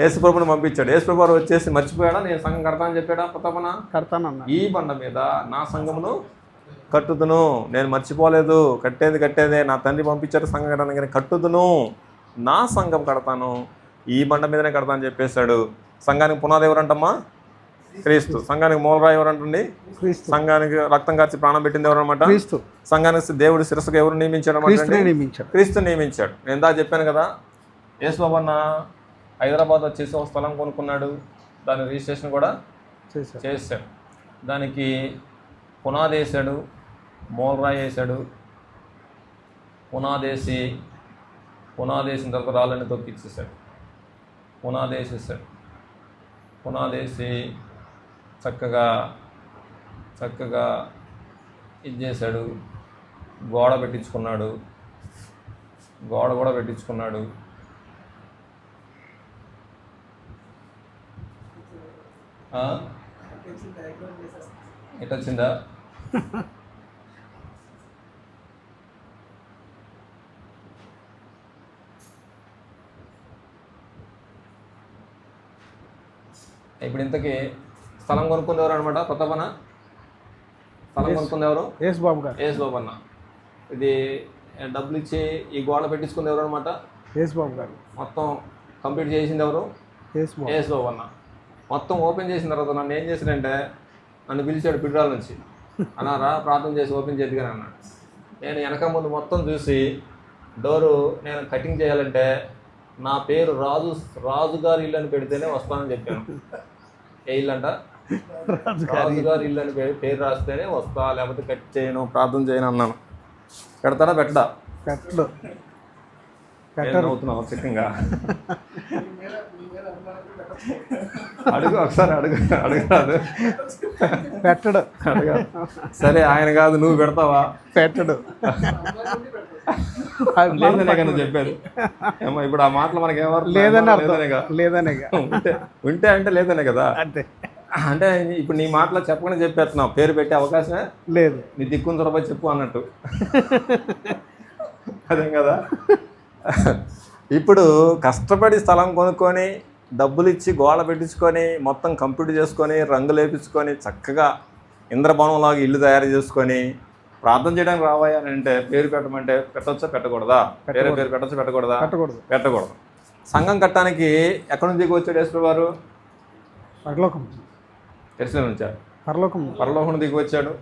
యేసుప్రభుని పంపించాడు. యేసుప్రభు వచ్చేసి మర్చిపోయాడా? నేను సంఘం కడతా అని చెప్పాడా? ప్రతాపన కడతానన్నా. ఈ బండ మీద నా సంఘమును కట్టుదును. నేను మర్చిపోలేదు, కట్టేదే నా తండ్రి పంపించారు సంఘం కట్టడానికి, కానీ కట్టుదును, నా సంఘం కడతాను, ఈ బండ మీదనే కడతా అని చెప్పేశాడు. సంఘానికి పునాది ఎవరంటమ్మా? క్రీస్తు. సంఘానికి మూలరాయి ఎవరంటండి? సంఘానికి రక్తం కార్చి ప్రాణం పెట్టింది ఎవరన్నమాట? క్రీస్తు. సంఘానికి దేవుడు శిరస్సుకు ఎవరు నియమించాడు? క్రీస్తు నియమించాడు. నేను ఇందా చెప్పాను కదా, యేసుబాబన్న హైదరాబాద్ వచ్చేసి ఒక స్థలం కొనుక్కున్నాడు, దాని రిజిస్ట్రేషన్ కూడా చేశాడు. దానికి పునాది వేసాడు, మూలరాయి వేసాడు. పునాదేసిన తర్వాత రాళ్ళని తొక్కిచ్చేసాడు. పునాదేసి చక్కగా ఇది చేశాడు. గోడ కూడా పెట్టించుకున్నాడు. ఎట్ వచ్చిందా? ఇప్పుడు ఇంతకీ స్థలం కొనుక్కుంది ఎవరు అనమాట? కొత్తపన స్థలం కొనుక్కుంది ఎవరు? యేసుబాబు అన్న. ఇది డబ్బులు ఇచ్చి ఈ గోడ పెట్టించుకుంది ఎవరు అనమాట? యేసుబాబు గారు. మొత్తం కంప్లీట్ చేసింది ఎవరు? యేసుబాబు అన్న. మొత్తం ఓపెన్ చేసిన తర్వాత నన్ను ఏం చేశాడంటే, నన్ను పిలిచాడు పిడురాల నుంచి. అన్నారా ప్రార్థన చేసి ఓపెన్ చేద్దిగానే అన్నాడు. నేను వెనక ముందు మొత్తం చూసి డోరు నేను కటింగ్ చేయాలంటే నా పేరు రాజుగారి ఇల్లు అని పెడితేనే వస్తానని చెప్పాను. ఏ ఇల్లు అంట? రాజుగారి ఇల్లు అని పేరు రాస్తేనే వస్తా, లేకపోతే కట్ చేయను, ప్రార్థన చేయను అన్నాను. పెడతాడా? పెట్టడా? అవుతున్నావు చిక్కంగా. అడుగు ఒకసారి, అడగరాదు. పెట్టడు. సరే ఆయన కాదు, నువ్వు పెడతావా? పెట్టడు. లేదనే కదా చెప్పేది. ఏమో ఇప్పుడు ఆ మాటలు మనకి ఏమో లేదనే ఉంటే అంటే లేదనే కదా. అంటే ఇప్పుడు నీ మాటలో చెప్పకుండా చెప్పేస్తున్నావు, పేరు పెట్టే అవకాశమే లేదు. నీ దిక్కుని త్వరపై చెప్పు అన్నట్టు. అదేం కదా. ఇప్పుడు కష్టపడి స్థలం కొనుక్కొని డబ్బులు ఇచ్చి గోడ పెట్టించుకొని మొత్తం కంప్లీట్ చేసుకొని రంగులు వేపించుకొని చక్కగా ఇంద్రభవనంలాగా ఇల్లు తయారు చేసుకొని ప్రార్థన చేయడానికి రావాయా అని అంటే పేరు పెట్టమంటే పెట్టొచ్చా పెట్టకూడదా? పేరు పెట్టొచ్చా పెట్టకూడదా? పెట్టకూడదు. సంఘం కట్టడానికి ఎక్కడి నుంచి దిగి వచ్చాడు యేసు వారు? యెరూషలేము నుంచా? పరలోకం దిగి వచ్చాడు.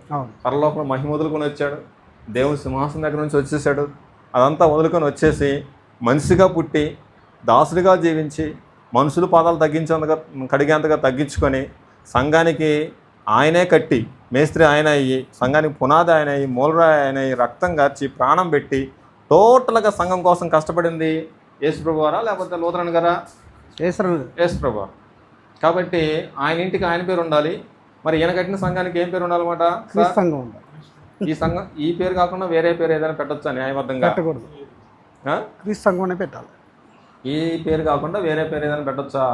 పరలోకం మహిమ వదులుకొని వచ్చాడు. దేవుని సింహాసనం దగ్గర నుంచి వచ్చేసాడు. అదంతా వదులుకొని వచ్చేసి మనిషిగా పుట్టి దాసుడిగా జీవించి మనుషుల పాదాలు కడిగేంతగా తగ్గించుకొని సంఘానికి ఆయనే కట్టి మేస్త్రి ఆయన అయ్యి, సంఘానికి పునాది ఆయన అయ్యి, మూలరాయి ఆయన అయ్యి, రక్తం కార్చి ప్రాణం పెట్టి టోటల్గా సంఘం కోసం కష్టపడింది యేసుప్రభు వారా లేకపోతే లూథరన్ గారా? యేసు ప్రభు. కాబట్టి ఆయన ఇంటికి ఆయన పేరు ఉండాలి. మరి ఈయన కట్టిన సంఘానికి ఏం పేరు ఉండాలన్నమాట? క్రీస్తు సంఘం ఉండాలి. ఈ సంఘం ఈ పేరు కాకుండా వేరే పేరు ఏదైనా పెట్టొచ్చా న్యాయబద్ధంగా? పెట్టకూడదు, క్రీస్తు సంఘం అనే పెట్టాలి. ఈ పేరు కాకుండా వేరే పేరు ఏదైనా పెట్టొచ్చా?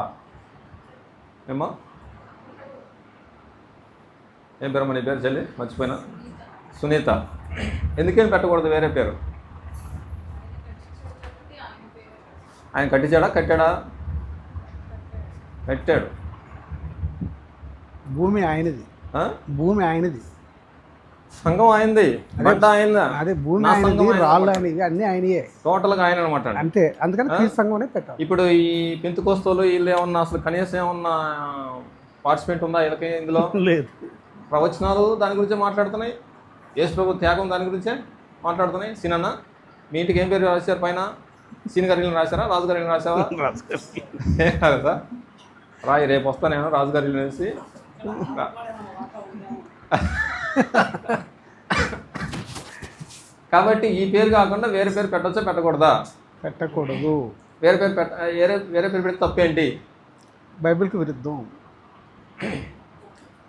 ఏమో ఏం పేరమ్మా నీ పేరు? చెల్లి మర్చిపోయినా. సునీత. ఎందుకేం పెట్టకూడదు వేరే పేరు? ఆయన కట్టాడా? కట్టాడు. భూమి ఆయనది, భూమి ఆయనది, సంఘం ఆయనది, బట్ట ఆయనదా? అదే భూమి ఆయనది, రాళ్ళు ఆయనవి, అన్నీ ఆయనయే, టోటల్గా ఆయన అనమాట. అంతే. అందుకని క్రీస్తు సంఘం అనే పెట్టాలి. ఇప్పుడు ఈ పెంతుకోస్తోలు వీళ్ళు ఏమన్నా అసలు కనీసం ఏమన్నా పార్టిసిపేట్ ఉందా వీళ్ళకి? ఇందులో లేదు. ప్రవచనాలు దాని గురించే మాట్లాడుతున్నాయి, యేసు ప్రభు త్యాగం దాని గురించే మాట్లాడుతున్నాయి. సీనన్న మీ ఇంటికి ఏం పేరు రాశారు? పైన సీన్ గారి ఇల్లు రాశారా? రాజుగారి ఇల్లు రాశావా? రాదా? రాయి, రేపు వస్తా నేను రాజుగారి ఇల్లు వేసి. కాబట్టి ఈ పేరు కాకుండా వేరే పేరు పెట్టొచ్చా పెట్టకూడదా? పెట్టకూడదు. వేరే పేరు వేరే పేరు పెడితే తప్పేంటి? బైబిల్కి విరుద్ధం.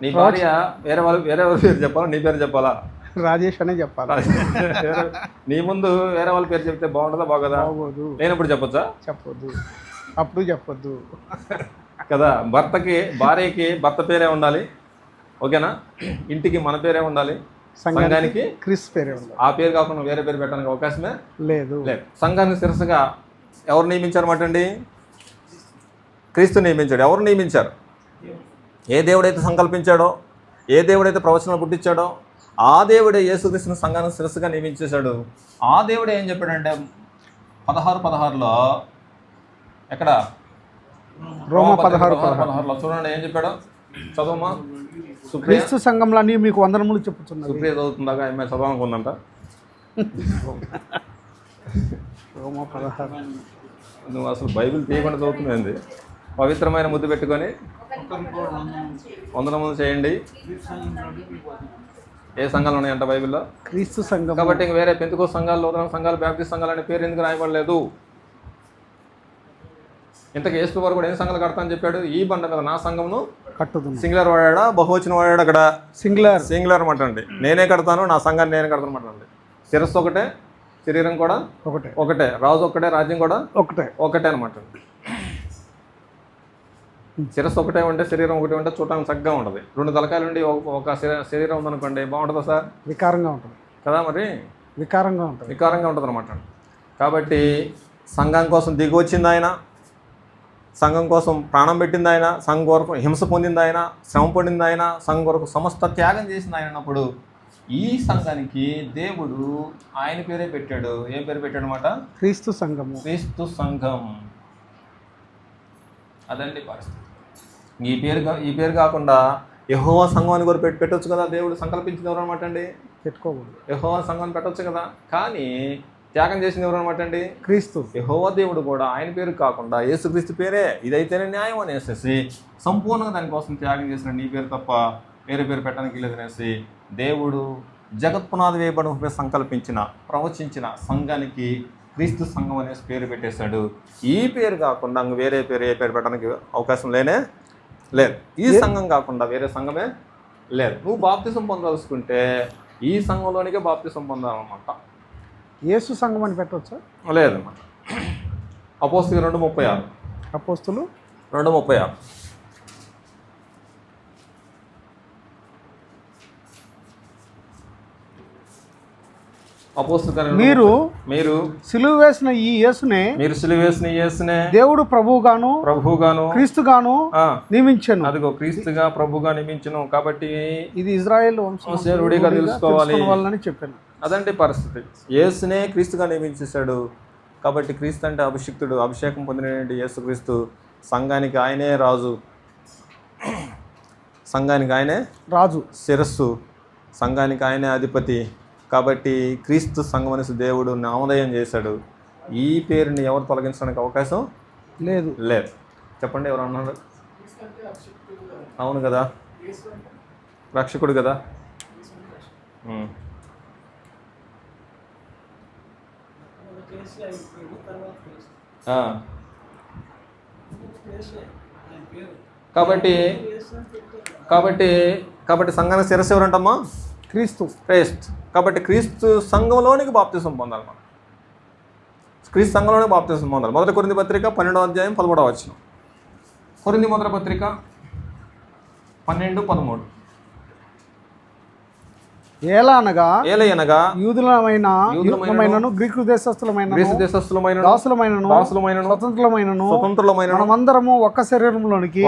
నీ భార్య వేరే వాళ్ళ పేరు చెప్పాలా, నీ పేరు చెప్పాలా? రాజేష్ అనే చెప్పాలి. నీ ముందు వేరే వాళ్ళ పేరు చెప్తే బాగుంటుందా బాగోదా? బాగోదు. నేనప్పుడు చెప్పొచ్చా? చెప్పొద్దు, అప్పుడు చెప్పొద్దు కదా. భార్యకి భర్త పేరే ఉండాలి, ఓకేనా? ఇంటికి మన పేరే ఉండాలి, సంఘానికి క్రీస్తు పేరే ఉండాలి. ఆ పేరు కాకుండా వేరే పేరు పెట్టడానికి అవకాశమే లేదు. సంఘానికి శిరస్సుగా ఎవరు నియమించారు అన్నమాట అండి? క్రీస్తు నియమించాడు. ఎవరు నియమించారు? ఏ దేవుడైతే సంకల్పించాడో, ఏ దేవుడైతే ప్రవచనాలు పుట్టించాడో ఆ దేవుడే యేసుక్రీస్తుని సంఘాన్ని శిరస్సుగా నియమించేశాడు. ఆ దేవుడే ఏం చెప్పాడంటే 16:16లో ఎక్కడ? రోమా 16:16లో చూడండి ఏం చెప్పాడో. చదవమా. క్రీస్తు సంఘంలో మీకు వందనములు చెప్పుతున్నా. సుప్రియ చదువుతుందాక అమ్మాయి చదవాలనుకుందంట. రోమా 16. నువ్వు అసలు బైబిల్ తీయకుండా చదువుతుంది. పవిత్రమైన ముద్దు పెట్టుకొని వందనములు చేయండి. ఏ సంఘాలు ఉన్నాయంట బైబిల్లో? క్రీస్తు సంఘం. కాబట్టి ఇంక వేరే పెంతుకోస్తు సంఘాలు, లూథరన్ సంఘాలు, బ్యాప్టిస్ట్ సంఘాలు అనే పేరు ఎందుకు రాయబడలేదు? ఇంతకు యేసు వారు కూడా ఎన్ని సంఘాలు కడతా అని చెప్పాడు? ఈ బండ మీద నా సంఘమును కట్టుతుంది. సింగులర్ వాడా బహువచనం వాడాడు? అక్కడ సింగులర్ అనమాట అండి. నేనే కడతాను, నా సంఘాన్ని నేనే కడతాను అనమాట అండి. శిరస్సు ఒకటే, శరీరం కూడా ఒకటే, రాజు ఒక్కటే, రాజ్యం కూడా ఒకటే అనమాట. శిరస్సు ఒకటే ఉంటే శరీరం ఒకటే ఉంటే చూడటానికి చక్కగా ఉంటుంది. 2 తలకాయలు ఉండి ఒక శరీరం ఉందనుకోండి, బాగుంటుందా సార్? వికారంగా ఉంటుంది కదా. మరి వికారంగా ఉంటుంది అనమాట. కాబట్టి సంఘం కోసం దిగి వచ్చింది ఆయన, సంఘం కోసం ప్రాణం పెట్టింది ఆయన, సంఘం కొరకు హింస పొందింది ఆయన, శ్రమ పొందింది ఆయన, సంఘం కొరకు సమస్త త్యాగం చేసింది ఆయన అన్నప్పుడు ఈ సంఘానికి దేవుడు ఆయన పేరే పెట్టాడు. ఏం పేరు పెట్టాడు అన్నమాట? క్రీస్తు సంఘము. క్రీస్తు సంఘం. అదండి పరిస్థితి. ఈ పేరు కాకుండా యెహోవా సంఘం అని కూడా పెట్టొచ్చు కదా. దేవుడు సంకల్పించింది ఎవరు అనమాట అండి? పెట్టుకోకూడదు. యెహోవా సంఘాన్ని పెట్టొచ్చు కదా. కానీ త్యాగం చేసింది ఎవరు అనమాట అండి? క్రీస్తు. యెహోవా దేవుడు కూడా ఆయన పేరు కాకుండా యేసుక్రీస్తు పేరే ఇదైతేనే న్యాయం అనేసి సంపూర్ణంగా దానికోసం త్యాగం చేసిన నీ పేరు తప్ప వేరే పేరు పెట్టడానికి లేదనేసి దేవుడు జగత్పునాది వేయబడి సంకల్పించిన, ప్రవచించిన సంఘానికి క్రీస్తు సంఘం అనేసి పేరు పెట్టేశాడు. ఈ పేరు కాకుండా వేరే పేరు ఏ పేరు పెట్టడానికి అవకాశం లేదు. ఈ సంఘం కాకుండా వేరే సంఘమే లేదు. నువ్వు బాప్తిసం పొందవలసుకుంటే ఈ సంఘంలోనికే బాప్తిసం పొందాలన్నమాట. యేసు సంఘం అని పెట్టవచ్చా? లేదన్నమాట. అపోస్తులు 2:36. అపోస్తులు 2:36. మీరు సిలువ వేసిన ఈ యేసునే దేవుడు ప్రభువుగాను క్రీస్తుగాను నియమించెను. అదిగో క్రీస్తుగా ప్రభుగా నియమించును. కాబట్టి ఇది ఇజ్రాయేల్ వంశీయుడిగా తెలుసుకోవాలని చెప్పాను. అదండి పరిస్థితి. యేసునే క్రీస్తుగా నియమించేశాడు. కాబట్టి క్రీస్తు అంటే అభిషిక్తుడు, అభిషేకం పొందిన యేసుక్రీస్తు. సంఘానికి ఆయనే రాజు, సంఘానికి ఆయనే శిరస్సు, సంఘానికి ఆయనే అధిపతి. కాబట్టి క్రీస్తు సంఘం అనేసి దేవుడు నామధేయం చేశాడు. ఈ పేరుని ఎవరు తొలగించడానికి అవకాశం లేదు. చెప్పండి, ఎవరు అన్నారు? అవును కదా, రక్షకుడు కదా. కాబట్టి కాబట్టి కాబట్టి సంఘానికి శిరస్సు ఎవరంటమ్మా? క్రీస్తు. క్రైస్ట్. కాబట్టి క్రీస్తు సంఘంలోనికి బాప్తిసం పొందాలి మనం. క్రీస్తు సంఘంలోనే బాప్తిసం పొందాలి. మొదటి కొరింథీ పత్రిక 12వ అధ్యాయం 13వ వచనం. కొరింథీ మొదటి పత్రిక 12:13. ఏలయనగా యూదులమైనను గ్రీకు దేశస్థులమైన దాసులమైనను స్వతంత్రులమైనను మనమందరము ఒక్క శరీరంలోనికి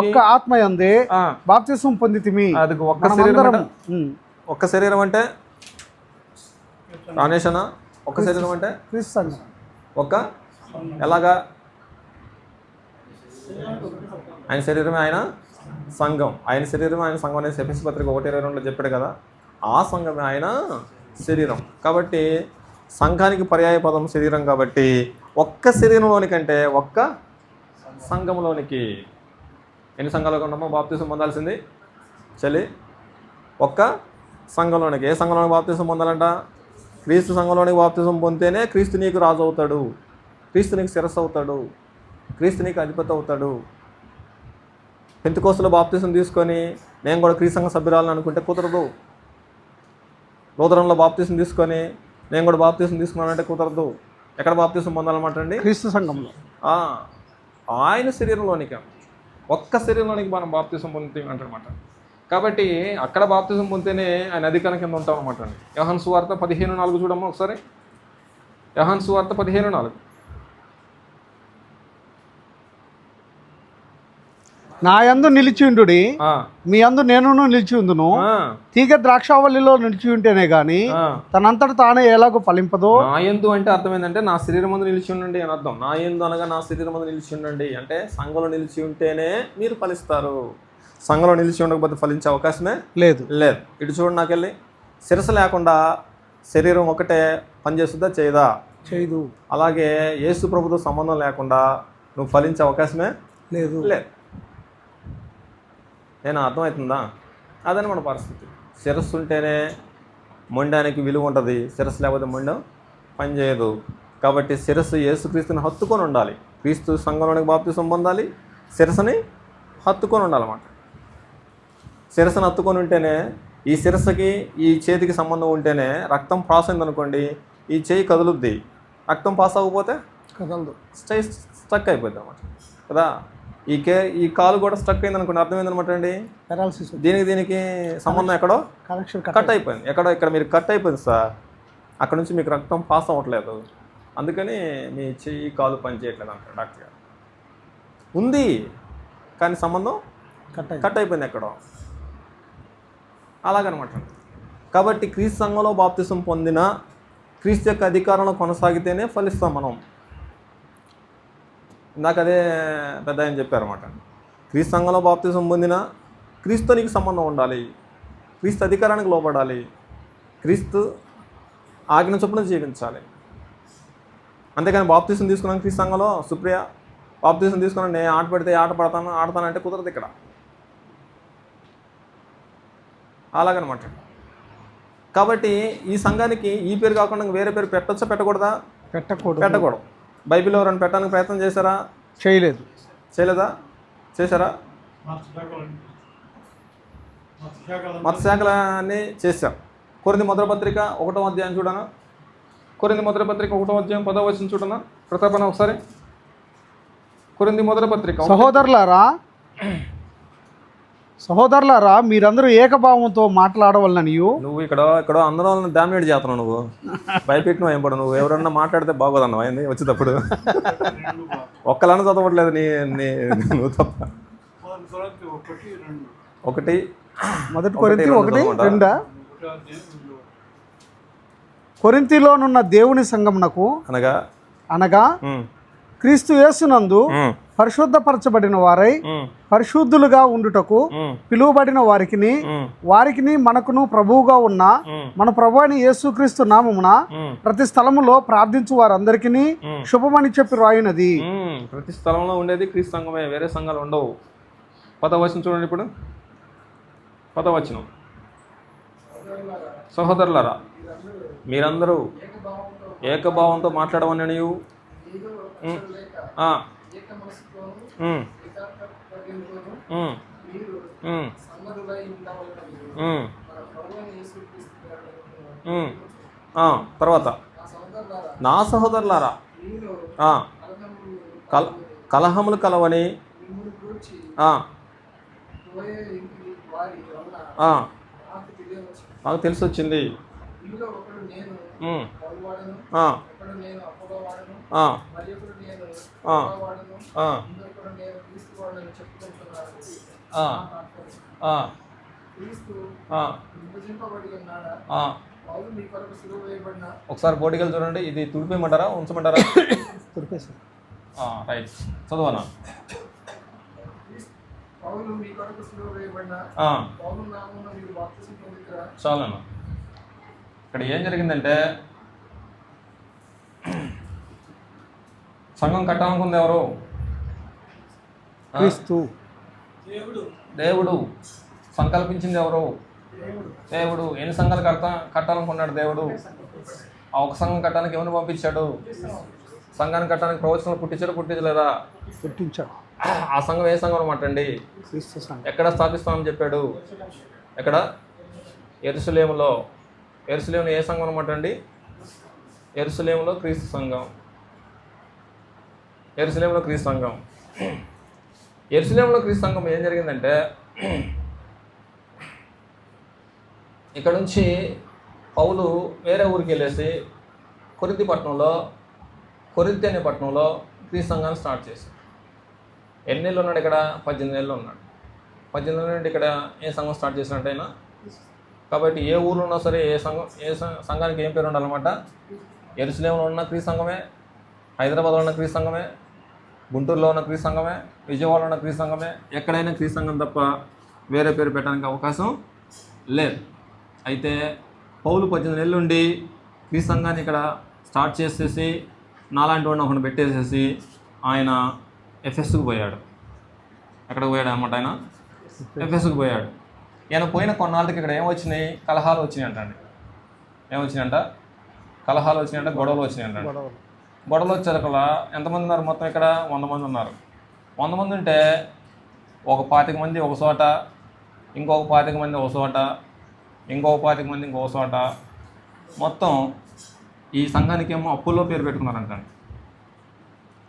ఒక్క ఆత్మయందే బాప్తిసం పొందితిమి. అది ఒక్క శరీరం అంటే రానేశన ఒక్క శరీరం అంటే క్రీస్తు సంఘం. ఒక్క ఎలాగా? ఆయన శరీరమే ఆయన సంఘం. ఆయన శరీరమే ఆయన సంఘం అనేది ఎఫెసీ పత్రిక 1:22లో చెప్పాడు కదా. ఆ సంఘమే ఆయన శరీరం. కాబట్టి సంఘానికి పర్యాయ పదం శరీరం. కాబట్టి ఒక్క శరీరంలోనికి అంటే ఒక్క సంఘంలోనికి. ఎన్ని సంఘాలుగా ఉన్నామో బాప్తిసం పొందాల్సింది చలి? ఒక్క సంఘంలోనికి. ఏ సంఘంలోనికి బాప్తిసం పొందాలంట? క్రీస్తు సంఘంలోనికి బాప్తిసం పొందితేనే క్రీస్తు నీకు రాజు అవుతాడు, క్రీస్తు నీకు శిరస్సు అవుతాడు, క్రీస్తు నీకు అధిపతి అవుతాడు. పెంతెకోస్తులో బాప్తిసం తీసుకొని నేను కూడా క్రీస్తు సంఘ సభ్యురాలని అనుకుంటే కుదరదు. లూథరన్లో బాప్తిసం తీసుకొని నేను కూడా బాప్తిసం తీసుకున్నానంటే కుదరదు. ఎక్కడ బాప్తిసం పొందాలన్నమాట అండి? క్రీస్తు సంఘంలో. ఆయన శరీరంలోనికి, ఒక్క శరీరంలోనికి మనం బాప్తిసం పొందుతాం అంటనమాట. కాబట్టి అక్కడ బాప్తిసం పొందితేనే ఆయన అధికారం కింద ఉంటాం అనమాట అండి. యోహాను సువార్త 15:4 చూడమ్మా ఒకసారి. యోహాను సువార్త 15:4. నా యందు నిలిచియుండు, మీ యందు నేను నిలిచి ఉందును. తీగ ద్రాక్షావల్లిలో నిలిచి ఉంటేనే గాని తనంతట తానే ఎలాగో ఫలింపదో. నా యందు అంటే అర్థం ఏంటంటే నా శరీరం ముందు నిలిచి ఉండండి అని అర్థం. నా యందు అనగా నా శరీరం ముందు నిలిచి ఉండండి అంటే సంఘంలో నిలిచి ఉంటేనే మీరు ఫలిస్తారు. సంఘంలో నిలిచి ఉండకపోతే ఫలించే అవకాశమే లేదు. ఇటు చూడండి, నాకెళ్ళి శిరస్సు లేకుండా శరీరం ఒకటే పనిచేస్తుందా? చేయదా? చేయదు. అలాగే యేసు ప్రభుతో సంబంధం లేకుండా నువ్వు ఫలించే అవకాశమే లేదు. నేను అర్థమవుతుందా? అదని మన పరిస్థితి. శిరస్సు ఉంటేనే మొండానికి విలువ ఉంటుంది, శిరస్సు లేకపోతే మొండం పనిచేయదు. కాబట్టి శిరస్సు యేసుక్రీస్తుని హత్తుకొని ఉండాలి. క్రీస్తు సంఘంలోనికి బాప్తిసం పొందాలి, శిరస్సుని హత్తుకొని ఉండాలన్నమాట. శిరస్సును హత్తుకొని ఉంటేనే, ఈ శిరస్సుకి ఈ చేతికి సంబంధం ఉంటేనే రక్తం పాస్ అయింది అనుకోండి, ఈ చేయి కదులుద్ది. రక్తం పాస్ అవ్వకపోతే కదలదు, స్టక్ అయిపోద్ది అన్నమాట కదా. ఈ కాలు కూడా స్టక్ అయింది అనుకోండి, అర్థమైందనమాట అండి. దీనికి సంబంధం ఎక్కడో కట్ అయిపోయింది. ఇక్కడ మీరు కట్ అయిపోయింది సార్, అక్కడ నుంచి మీకు రక్తం పాస్ అవ్వట్లేదు, అందుకని మీ చెయ్యి కాలు పని చేయట్లేదు అంటారు డాక్టర్ గారు. ఉంది కానీ సంబంధం కట్ అయిపోయింది ఎక్కడో, అలాగనమాట. కాబట్టి క్రీస్తు సంఘంలో బాప్తిసం పొందిన, క్రీస్తు యొక్క అధికారంలో కొనసాగితేనే ఫలిస్తాం మనం. ఇందాక అదే పెద్ద ఆయన చెప్పారన్నమాట. క్రీస్తు సంఘంలో బాప్తిసం పొందిన క్రీస్తు నీకు సంబంధం ఉండాలి, క్రీస్తు అధికారానికి లోపడాలి, క్రీస్తు ఆజ్ఞ చొప్పున జీవించాలి. అంతేకాని బాప్తిసం తీసుకున్నాను క్రీస్తు సంఘంలో, సుప్రియ బాప్తిసం తీసుకున్నాను నేను ఆట పెడితే ఆడతానంటే కుదరదు ఇక్కడ. అలాగనమాట. కాబట్టి ఈ సంఘానికి ఈ పేరు కాకుండా వేరే పేరు పెట్టచ్చా? పెట్టకూడదా? పెట్టకూడదు. బైబిల్లో ఎవరైనా పెట్టడానికి ప్రయత్నం చేశారా? చేయలేదా? చేశారా? మత్స్యశాఖలన్నీ చేశాం. కొరింథీ మొదటి పత్రిక 1వ అధ్యాయం చూడనా? కొరింథీ మొదటి పత్రిక 1వ అధ్యాయం 10వ వచనం చూడనా? ప్రతాపన ఒకసారి. కొరింథీ మొదటి పత్రిక. సహోదరులారా మీరందరూ ఏకభావంతో మాట్లాడవాలని. నువ్వు ఇక్కడ అందరూ డామినేట్ చేస్తున్నావు, నువ్వు భయపెట్టిన ఏం పడు. నువ్వు ఎవరన్నా మాట్లాడితే బాగోదన్నావు అయింది వచ్చేటప్పుడు. ఒక్కలన్నా చదవట్లేదు నువ్వు తప్ప. మొదటి కొరింథీ 1:2. కొరింథీలోనున్న దేవుని సంఘమునకు అనగా క్రీస్తు యేసునందు పరిశుద్ధపరచబడిన వారై పరిశుద్ధులుగా ఉండుటకు పిలువబడిన వారికిని మనకును ప్రభువుగా ఉన్న మన ప్రభువైన యేసుక్రీస్తు నామమున ప్రతి స్థలములో ప్రార్థించు వారందరికీ శుభమని చెప్పి రాయినది. ప్రతి స్థలంలో ఉండేది క్రీస్తు సంఘమే, వేరే సంఘాలు ఉండవు. 10వ వచనం చూడండి. ఇప్పుడు 10వ వచనం. సహోదరులారా మీరందరూ ఏకభావంతో మాట్లాడమని ఏక మనసుతోను ఉమ్, ఏకాగ్రతతోను ఉమ్, మీరు ఉమ్, సమ్మరులై ఉండవలెనని ఉమ్, మన ప్రభువైన యేసుక్రీస్తు పేరట ఉమ్. తర్వాత నా సహోదరులారా నా సహోదరులారా మీలో ఆ, కలహములు కల కలహములు కలవని మిమ్మును గూర్చి ఆ, పోయే ఇంటి వారి వలన ఆ, నాకు తెలియవచ్చు. నాకు తెలిసి వచ్చింది. మీలో ఒకడు నేను ఉమ్, పౌలువాడను, ఆ, ఒకడు నేను అపోలోవాడను, ఆ, మరి ఒకడు నేను ఆ. కేఫావాడను, ఆ, ఇంకొకడు నేను క్రీస్తు వాడని చెప్పుకుంటున్నాను. ఆ, నా తాత్పర్యం. ఆ, క్రీస్తు ఆ, విభజింపబడి ఉన్నాడా? ఆ. పౌలు మీ కొరకు సిలువ వేయబడిన ఒకసారి పోటీకెళ్ళి చూడండి. ఇది తుడిపేయమంటారా ఉంచమంటారా? తుడిపేసి రైట్, చదవనా? పౌలు మీ కొరకు సిలువ వేయబడిన పౌలు నామమున మీరు బాప్తిసం పొందిరా? చాలన్నా. ఇక్కడ ఏం జరిగిందంటే సంఘం కట్టాలనుకుంది ఎవరు? క్రీస్తు. దేవుడు. సంకల్పించింది ఎవరు? దేవుడు. ఎన్ని సంఘాలు కట్టాలనుకున్నాడు దేవుడు? ఆ ఒక సంఘం కట్టడానికి ఎవరిని పంపించాడు? సంఘాన్ని కట్టడానికి ప్రవచనాలు పుట్టించలేదా? పుట్టించాడు. ఆ సంఘం ఏ సంఘం అనమాట అండి? క్రీస్తు సంఘం. ఎక్కడ స్థాపిస్తామని చెప్పాడు? ఎక్కడ? యెరూషలేములో. యెరూషలేములో ఏ సంఘం అనమాట అండి? యెరూషలేములో క్రీస్తు సంఘం. యెరూషలేములో క్రీస్తు సంఘం. యెరూషలేములో క్రీస్తు సంఘం ఏం జరిగిందంటే, ఇక్కడ నుంచి పౌలు వేరే ఊరికి వెళ్ళేసి కొరింథీ అనే పట్టణంలో క్రీస్తు సంఘాన్ని స్టార్ట్ చేశాడు. ఎన్ని నెలలు ఉన్నాడు ఇక్కడ? 18 నెలలు ఉన్నాడు. 18 నెలల నుండి ఇక్కడ ఏ సంఘం స్టార్ట్ చేసినట్టు అయినా. కాబట్టి ఏ ఊర్లో ఉన్నా సరే సంఘానికి ఏం పేరు ఉండాలన్నమాట? యెరూషలేములో ఉన్న క్రీస్తు సంఘమే, హైదరాబాద్లో ఉన్న క్రీస్తు సంఘమే, గుంటూరులో ఉన్న క్రీస్తు సంఘమే, విజయవాడలో ఉన్న క్రీస్తు సంఘమే. ఎక్కడైనా క్రీస్తు సంఘం తప్ప వేరే పేరు పెట్టడానికి అవకాశం లేదు. అయితే పౌలు 18 నెలలు ఉండి క్రీస్తు సంఘాన్ని ఇక్కడ స్టార్ట్ చేసేసి నాలాంటి వాడిని ఒకటి పెట్టేసేసి ఆయన ఎఫెస్కు పోయాడు. ఎక్కడ పోయాడు అనమాట? ఆయన ఎఫెస్కు పోయాడు. ఈయన పోయిన కొన్నాళ్ళకి ఇక్కడ ఏమొచ్చినాయి? కలహాలు వచ్చినాయి అంటండి. ఏమొచ్చినాయంట? కలహాలు వచ్చినాయంట, గొడవలు వచ్చినాయంట. గొడవలు వచ్చేకల్లా ఎంతమంది ఉన్నారు మొత్తం ఇక్కడ? 100 మంది ఉన్నారు. 100 మంది ఉంటే ఒక 25 మంది ఒక చోట, ఇంకొక 25 మంది ఒక చోట, ఇంకొక 25 మంది ఇంకొక చోట. మొత్తం ఈ సంఘానికేమో అప్పుల్లో పేరు పెట్టుకున్నారంట.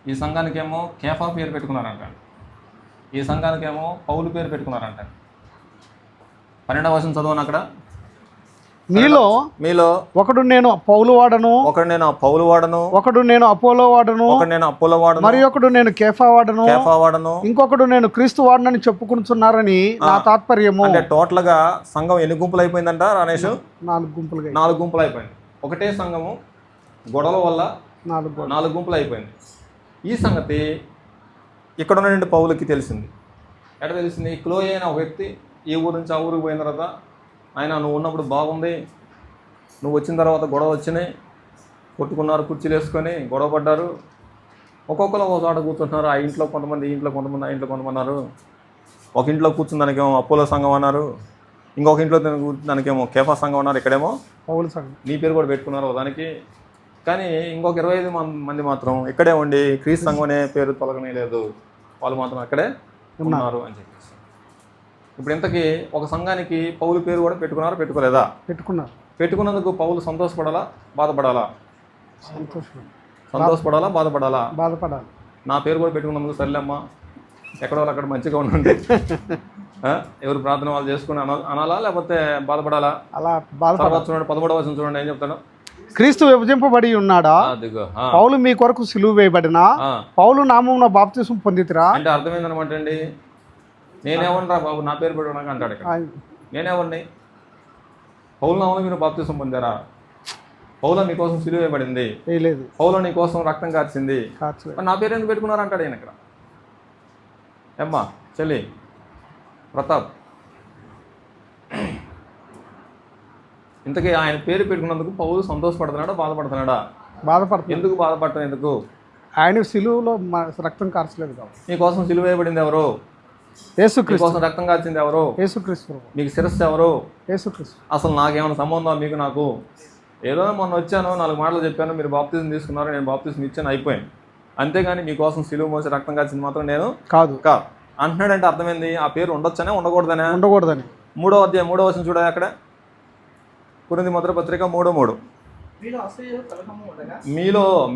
ఈ సంఘానికేమో కేఫా పేరు పెట్టుకున్నారంట. ఈ సంఘానికేమో పౌలు పేరు పెట్టుకున్నారంట. 12వ వచనం చదవను. అక్కడ మీలో ఒకడు నేను పౌలు వాడను, ఒకడు నేను పౌలు వాడను, ఒకడు నేను అపోలో వాడను, ఒకడు నేను అపోలో వాడను, మరి ఒకడు నేను కేఫా వాడను, ఇంకొకడు నేను క్రీస్తు వాడనని చెప్పుకుంటున్నారని నా తాత్పర్యము. అంటే టోటల్ గా సంఘం ఎన్ని గుంపులు అయిపోయిందంట రమేష్? 4 గుంపులుగా. 4 గుంపులు అయిపోయింది. ఒకటే సంఘము గొడవల వల్ల 4 గుంపులు అయిపోయింది. ఈ సంగతి ఇక్కడ ఉన్నటువంటి పౌలకి తెలిసింది. ఎక్కడ తెలిసింది? క్లోయ్ అయిన ఒక వ్యక్తి ఈ ఊరు నుంచి ఆ ఊరికి పోయిన తర్వాత, ఆయన నువ్వు ఉన్నప్పుడు బాగుంది, నువ్వు వచ్చిన తర్వాత గొడవ వచ్చినాయి, కొట్టుకున్నారు, కుర్చీలు వేసుకొని గొడవ పడ్డారు, ఒక్కొక్కరు ఒక చోట కూర్చుంటున్నారు. ఆ ఇంట్లో కొంతమంది, ఈ ఇంట్లో కొంతమంది, ఆ ఇంట్లో కొంతమంది అన్నారు. ఒక ఇంట్లో కూర్చుని దానికేమో అపోలో సంఘం అన్నారు, ఇంకొక ఇంట్లో దానికేమో కేఫా సంఘం అన్నారు, ఇక్కడేమో పౌలు సంఘం. నీ పేరు కూడా పెట్టుకున్నారు దానికి. కానీ ఇంకొక 25 మంది మాత్రం ఇక్కడే ఉండి క్రీస్తు సంఘం అనే పేరు తొలగనే లేదు, వాళ్ళు మాత్రం అక్కడే ఉన్నారు అని చెప్పేసి. ఇప్పుడు ఇంతకీ ఒక సంఘానికి పౌలు పేరు కూడా పెట్టుకున్నారా పెట్టుకోలేదా? పెట్టుకున్నందుకు పౌలు సంతోషపడాలా బాధపడాలా? సంతోషపడాలా బాధపడాలా? బాధపడాలి. నా పేరు కూడా పెట్టుకున్నందుకు సర్లేమ్మా, ఎక్కడ వాళ్ళు అక్కడ మంచిగా ఉండండి, ఎవరు ప్రార్థన వాళ్ళు చేసుకుని అనాలా లేకపోతే బాధపడాలా? అలా బాధపడాలి. చూడండి 13వ వచనం చూడండి ఏం చెప్తాను. క్రీస్తు విభజింపబడి ఉన్నాడా? పౌలు మీ కొరకు సిలువ వేయబడిన పౌలు నామమున బాప్తిసం పొందితిరా? అంటే అర్థమైందనమాట అండి. నేనేమన్నా బాబు నా పేరు పెట్టుకున్నాక అంటాడు ఇక్కడ. నేనేమన్నా పౌలు నామమున మీరు బాప్తిసం పొందారా? పౌలు మీకోసం సిలువ వేయబడింది, పౌలు నీ కోసం రక్తం కార్చింది, నా పేరు ఎందుకు పెట్టుకున్నారు అంటాడు ఆయన ఇక్కడ. ఏమ్మా చెల్లి ప్రతాప్, ఇంతకీ ఆయన పేరు పెట్టుకున్నందుకు పౌలు సంతోషపడుతున్నాడా బాధపడుతున్నాడా? బాధపడుతున్నాడు. ఎందుకు బాధపడటం? ఎందుకు? ఆయన సిలువలో రక్తం కార్చలేదు కాబట్టి. మీకోసం సిలువ వేయబడింది ఎవరు? యేసుక్రీస్తు. కోసం రక్తం కార్చింది ఎవరు? యేసుక్రీస్తు. మీకు శిరస్సు ఎవరు? యేసుక్రీస్తు. అసలు నాకేమైనా సంబంధం మీకు? నాకు ఏదో మొన్న వచ్చాను, 4 మాటలు చెప్పాను, మీరు బాప్తిజం తీసుకున్నారు, నేను బాప్తిజం ఇచ్చాను, అయిపోయింది. అంతేగాని మీకోసం సిలువ మోసి రక్తం కాల్చింది మాత్రం నేను కాదు కాదు అంటున్నాడంటే అర్థమైంది ఆ పేరు ఉండొచ్చనే ఉండకూడదనే. ఉండకూడదని. 3వ అధ్యాయం 3వ వచనం చూడాలి అక్కడ, కొరింథీ మొదటి పత్రిక 3:3. మీలో అసూయలు కలహము ఉండగా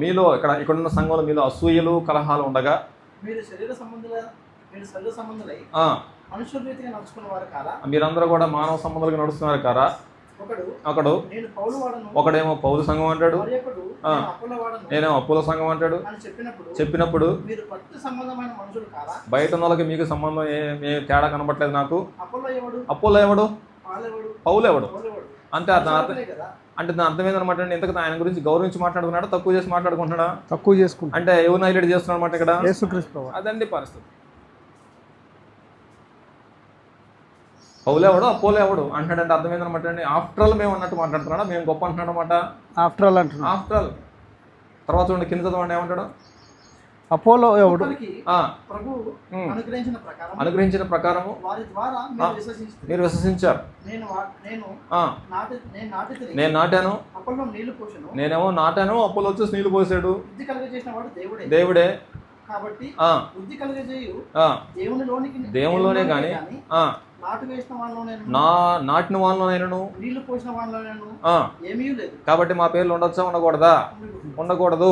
మీలో ఇక్కడున్న సంఘంలో మీలో అసూయలు కలహాలు ఉండగా మీరు శరీర సంబంధులై మనుషుల రీతిగా నడుచుకున్న వారు కారా? మీరందరూ కూడా మానవ సంబంధాలుగా నడుస్తున్నారు కారా? ఒకడు నేను పౌలు వాడను, ఒకడేమో పౌలు సంఘం అంటాడు, మరొకడు నేను అపోలో వాడను నేనేమో అప్పుల సంఘం అంటాడు. అని చెప్పినప్పుడు మీరు ప్రకృతి సంబంధమైన మనుషులు కారా? బయట ఉన్న వాళ్ళకి మీకు సంబంధం ఏ తేడా కనబట్లేదు నాకు. అపోలో ఎవడు? అప్పులో ఎవడు? పాలెవడు? పౌలు ఎవడు? పౌలెవడు? అంటే కదా. అంటే దాని అర్థం ఏంటనమాట, ఇంతకు ఆయన గురించి గౌరవించి మాట్లాడుతున్నాడా తక్కువ చేసి మాట్లాడుకుంటున్నాడా? తక్కువ చేసుకుంటా. అంటే ఎవరిని హైలైట్ చేస్తున్నాడు అనమాట ఇక్కడ? యేసుక్రీస్తు ప్రభువు. అదండి పరిస్థితి. పౌలేవాడు అపోలో ఎవడు అంటున్నాడంటే అర్థం ఏంటనమాట అండి, ఆఫ్టర్ ఆల్ మేము అన్నట్టు మాట్లాడుతున్నాడా, మేము గొప్ప అంటున్నాడు అనమాట. ఆఫ్టర్ ఆల్ అంటున్నాడు. ఆఫ్టర్ ఆల్ తర్వాత చూడండి కింద చదవండి ఏమంటాడు. అపోలో ఎవడు? ప్రభువు అనుగ్రహించిన ప్రకారము వారి ద్వారా మీరు విశ్వసించారు. నేను నాటాను, నేనేమో నాటాను, అపోలో వచ్చేసి నీళ్లు పోసాడు. దేవుడే. కాబట్టి దేవునిలోనే కానీ నాటిన వాళ్ళలోనైనను నీళ్లు పోసిన వాళ్ళలోనైనను ఏమీ లేదు. కాబట్టి మా పేర్లు ఉండొచ్చా ఉండకూడదా? ఉండకూడదు.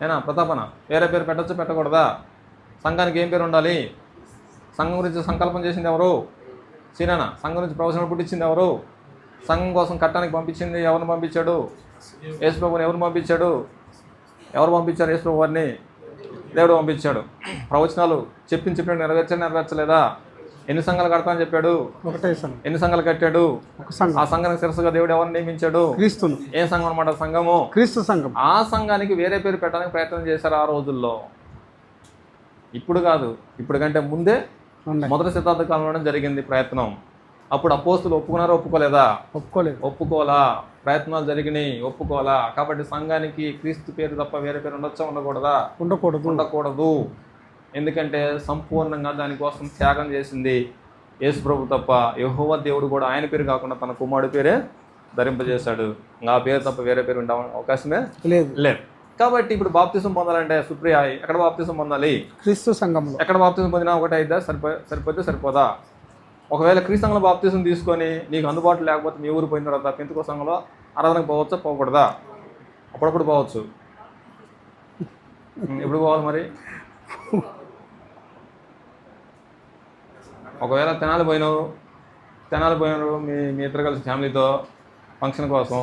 ఏనా ప్రతాపన వేరే పేరు పెట్టొచ్చా పెట్టకూడదా? సంఘానికి ఏం పేరు ఉండాలి? సంఘం గురించి సంకల్పం చేసింది ఎవరు? సీనానా. సంఘం గురించి ప్రవచనం పుట్టించింది ఎవరు? సంఘం కోసం కట్టానికి పంపించింది ఎవరిని పంపించాడు? యేసుప్రభుని ఎవరు పంపించాడు? ఎవరు పంపించారు యేసుప్రభు వారిని? దేవుడు పంపించాడు. ప్రవచనాలు చెప్పినట్టు నెరవేర్చలేదా? ఎన్ని సంఘాలు కడతానని చెప్పాడు? ఒకటే సంఘం. ఎన్ని సంఘాలు కట్టాడు? ఒక సంఘం. ఆ సంఘానికి శిరస్సుగా దేవుడు ఎవరిని నియమించాడు? క్రీస్తును. ఏ సంఘం అనమాట? సంఘము క్రీస్తు సంఘం. ఆ సంఘానికి వేరే పేరు పెట్టడానికి ప్రయత్నం చేశారు ఆ రోజుల్లో. ఇప్పుడు కాదు, ఇప్పుడు కంటే ముందే మొదటి శతాబ్ద కాలంలోనే జరిగింది ప్రయత్నం. అప్పుడు అపోస్తులు ఒప్పుకున్నారా ఒప్పుకోలేదా? ఒప్పుకోలా. ప్రయత్నాలు జరిగినాయి, ఒప్పుకోలా. కాబట్టి సంఘానికి క్రీస్తు పేరు తప్ప వేరే పేరు ఉండొచ్చా ఉండకూడదా? ఉండకూడదు. ఎందుకంటే సంపూర్ణంగా దానికోసం త్యాగం చేసింది యేసు ప్రభు తప్ప యెహోవా దేవుడు కూడా ఆయన పేరు కాకుండా తన కుమారుడి పేరే ధరింపజేశాడు. ఆ పేరు తప్ప వేరే పేరు ఉండే అవకాశమే లేదు. కాబట్టి ఇప్పుడు బాప్తిసం పొందాలంటే సుప్రియ ఎక్కడ బాప్తిసం పొందాలి? క్రీస్తు సంఘంలో. ఎక్కడ బాప్తిసం పొందినా ఒకటే అయిద్దా? సరిపోతే సరిపోదా? ఒకవేళ క్రీస్తు సంఘంలో బాప్తిసం తీసుకొని నీకు అందుబాటులో లేకపోతే మీ ఊరు పోయిన తర్వాత పెంతుకో సంఘంలో ఆరాధనకు పోవచ్చా పోకూడదా? అప్పుడప్పుడు పోవచ్చు. ఎప్పుడు పోవాలి మరి? ఒకవేళ తెనాలి పోయినారు మీ ఇద్దరు కలిసి ఫ్యామిలీతో ఫంక్షన్ కోసం,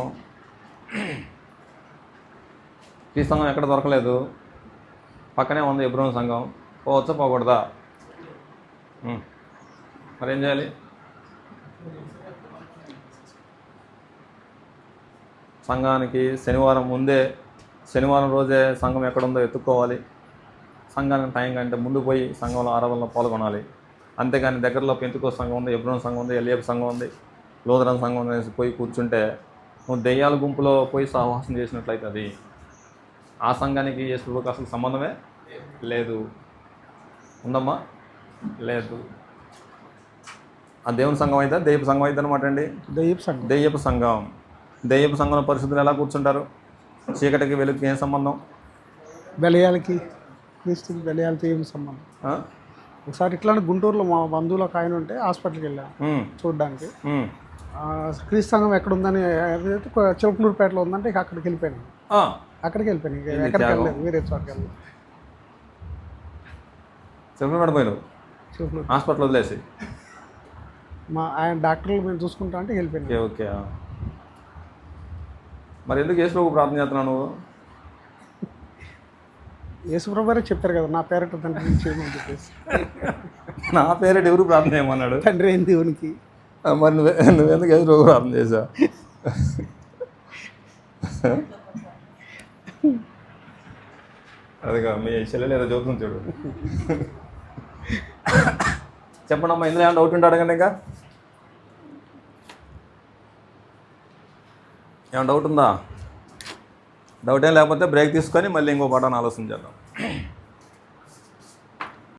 ఈ సంఘం ఎక్కడ దొరకలేదు, పక్కనే ఉంది ఎబ్రోన్ సంఘం, పోవచ్చా పోకూడదా? మరి ఏం చేయాలి? సంఘానికి శనివారం రోజే సంఘం ఎక్కడుందో ఎత్తుక్కోవాలి. సంఘానికి టైం కంటే ముందు పోయి సంఘంలో ఆరాధనలో పాల్గొనాలి. అంతేగాని దగ్గరలో పెంతుకో సంఘం ఉంది, ఎబ్రోన్ సంఘం ఉంది, ఎలియప్ సంఘం ఉంది, లూథరన్ సంఘం ఉంది పోయి కూర్చుంటే నువ్వు దెయ్యాల గుంపులో పోయి సహవాసం చేసినట్లయితే అది ఆ సంఘానికి యేసుప్రభువుకి అసలు సంబంధమే లేదు. ఉందమ్మా? లేదు. ఆ దేవుని సంఘం అయితే దెయ్యపు సంఘం అయితే అనమాట అండి. దెయ్యపు సంఘంలో పరిస్థితులు ఎలా కూర్చుంటారు? చీకటికి వెలుగుకి ఏం సంబంధం? బెలయాలకి క్రీస్తుకి బెలయాలతో ఏం సంబంధం? ఒకసారి ఇట్లానే గుంటూరులో మా బంధువులకు ఆయన ఉంటే హాస్పిటల్కి వెళ్ళాను చూడడానికి. క్రీస్తు సంఘం ఎక్కడ ఉందని చిలకలూరుపేటలో ఉందంటే ఇక అక్కడికి వెళ్ళిపోయాను. ఎక్కడికి వెళ్ళలేదు, వేరే చోటుకి వెళ్ళాను. చిలకలూరుపేట హాస్పిటల్ వదిలేసి ఆయన డాక్టర్లు మేము చూసుకుంటా అంటే వెళ్ళిపోయాను. ఓకే. మరి ఎందుకు యేసుప్రభు ప్రార్థన చేస్తున్నావు నువ్వు? యేసుప్రభు గారే చెప్పారు కదా నా పేరట తండ్రి చేయమని చెప్పేసి. నా పేరట ఎవరు ప్రార్థన చేయమన్నాడు? తండ్రి అయిన దేవునికి. మరి నువ్వెందుకు యేసుప్రభు ప్రార్థన చేసావు? అదిగా మీ చెల్లెలు ఏదో చూద్దాం చూడు. చెప్పండి అమ్మా, ఇందులో ఏమైనా డౌట్ ఉంటే అడగండి. ఇంకా ఏమైనా డౌట్ ఉందా? డౌట్ ఏం లేకపోతే బ్రేక్ తీసుకొని మళ్ళీ ఇంకో పాఠాన్ని ఆలోచన చేద్దాం.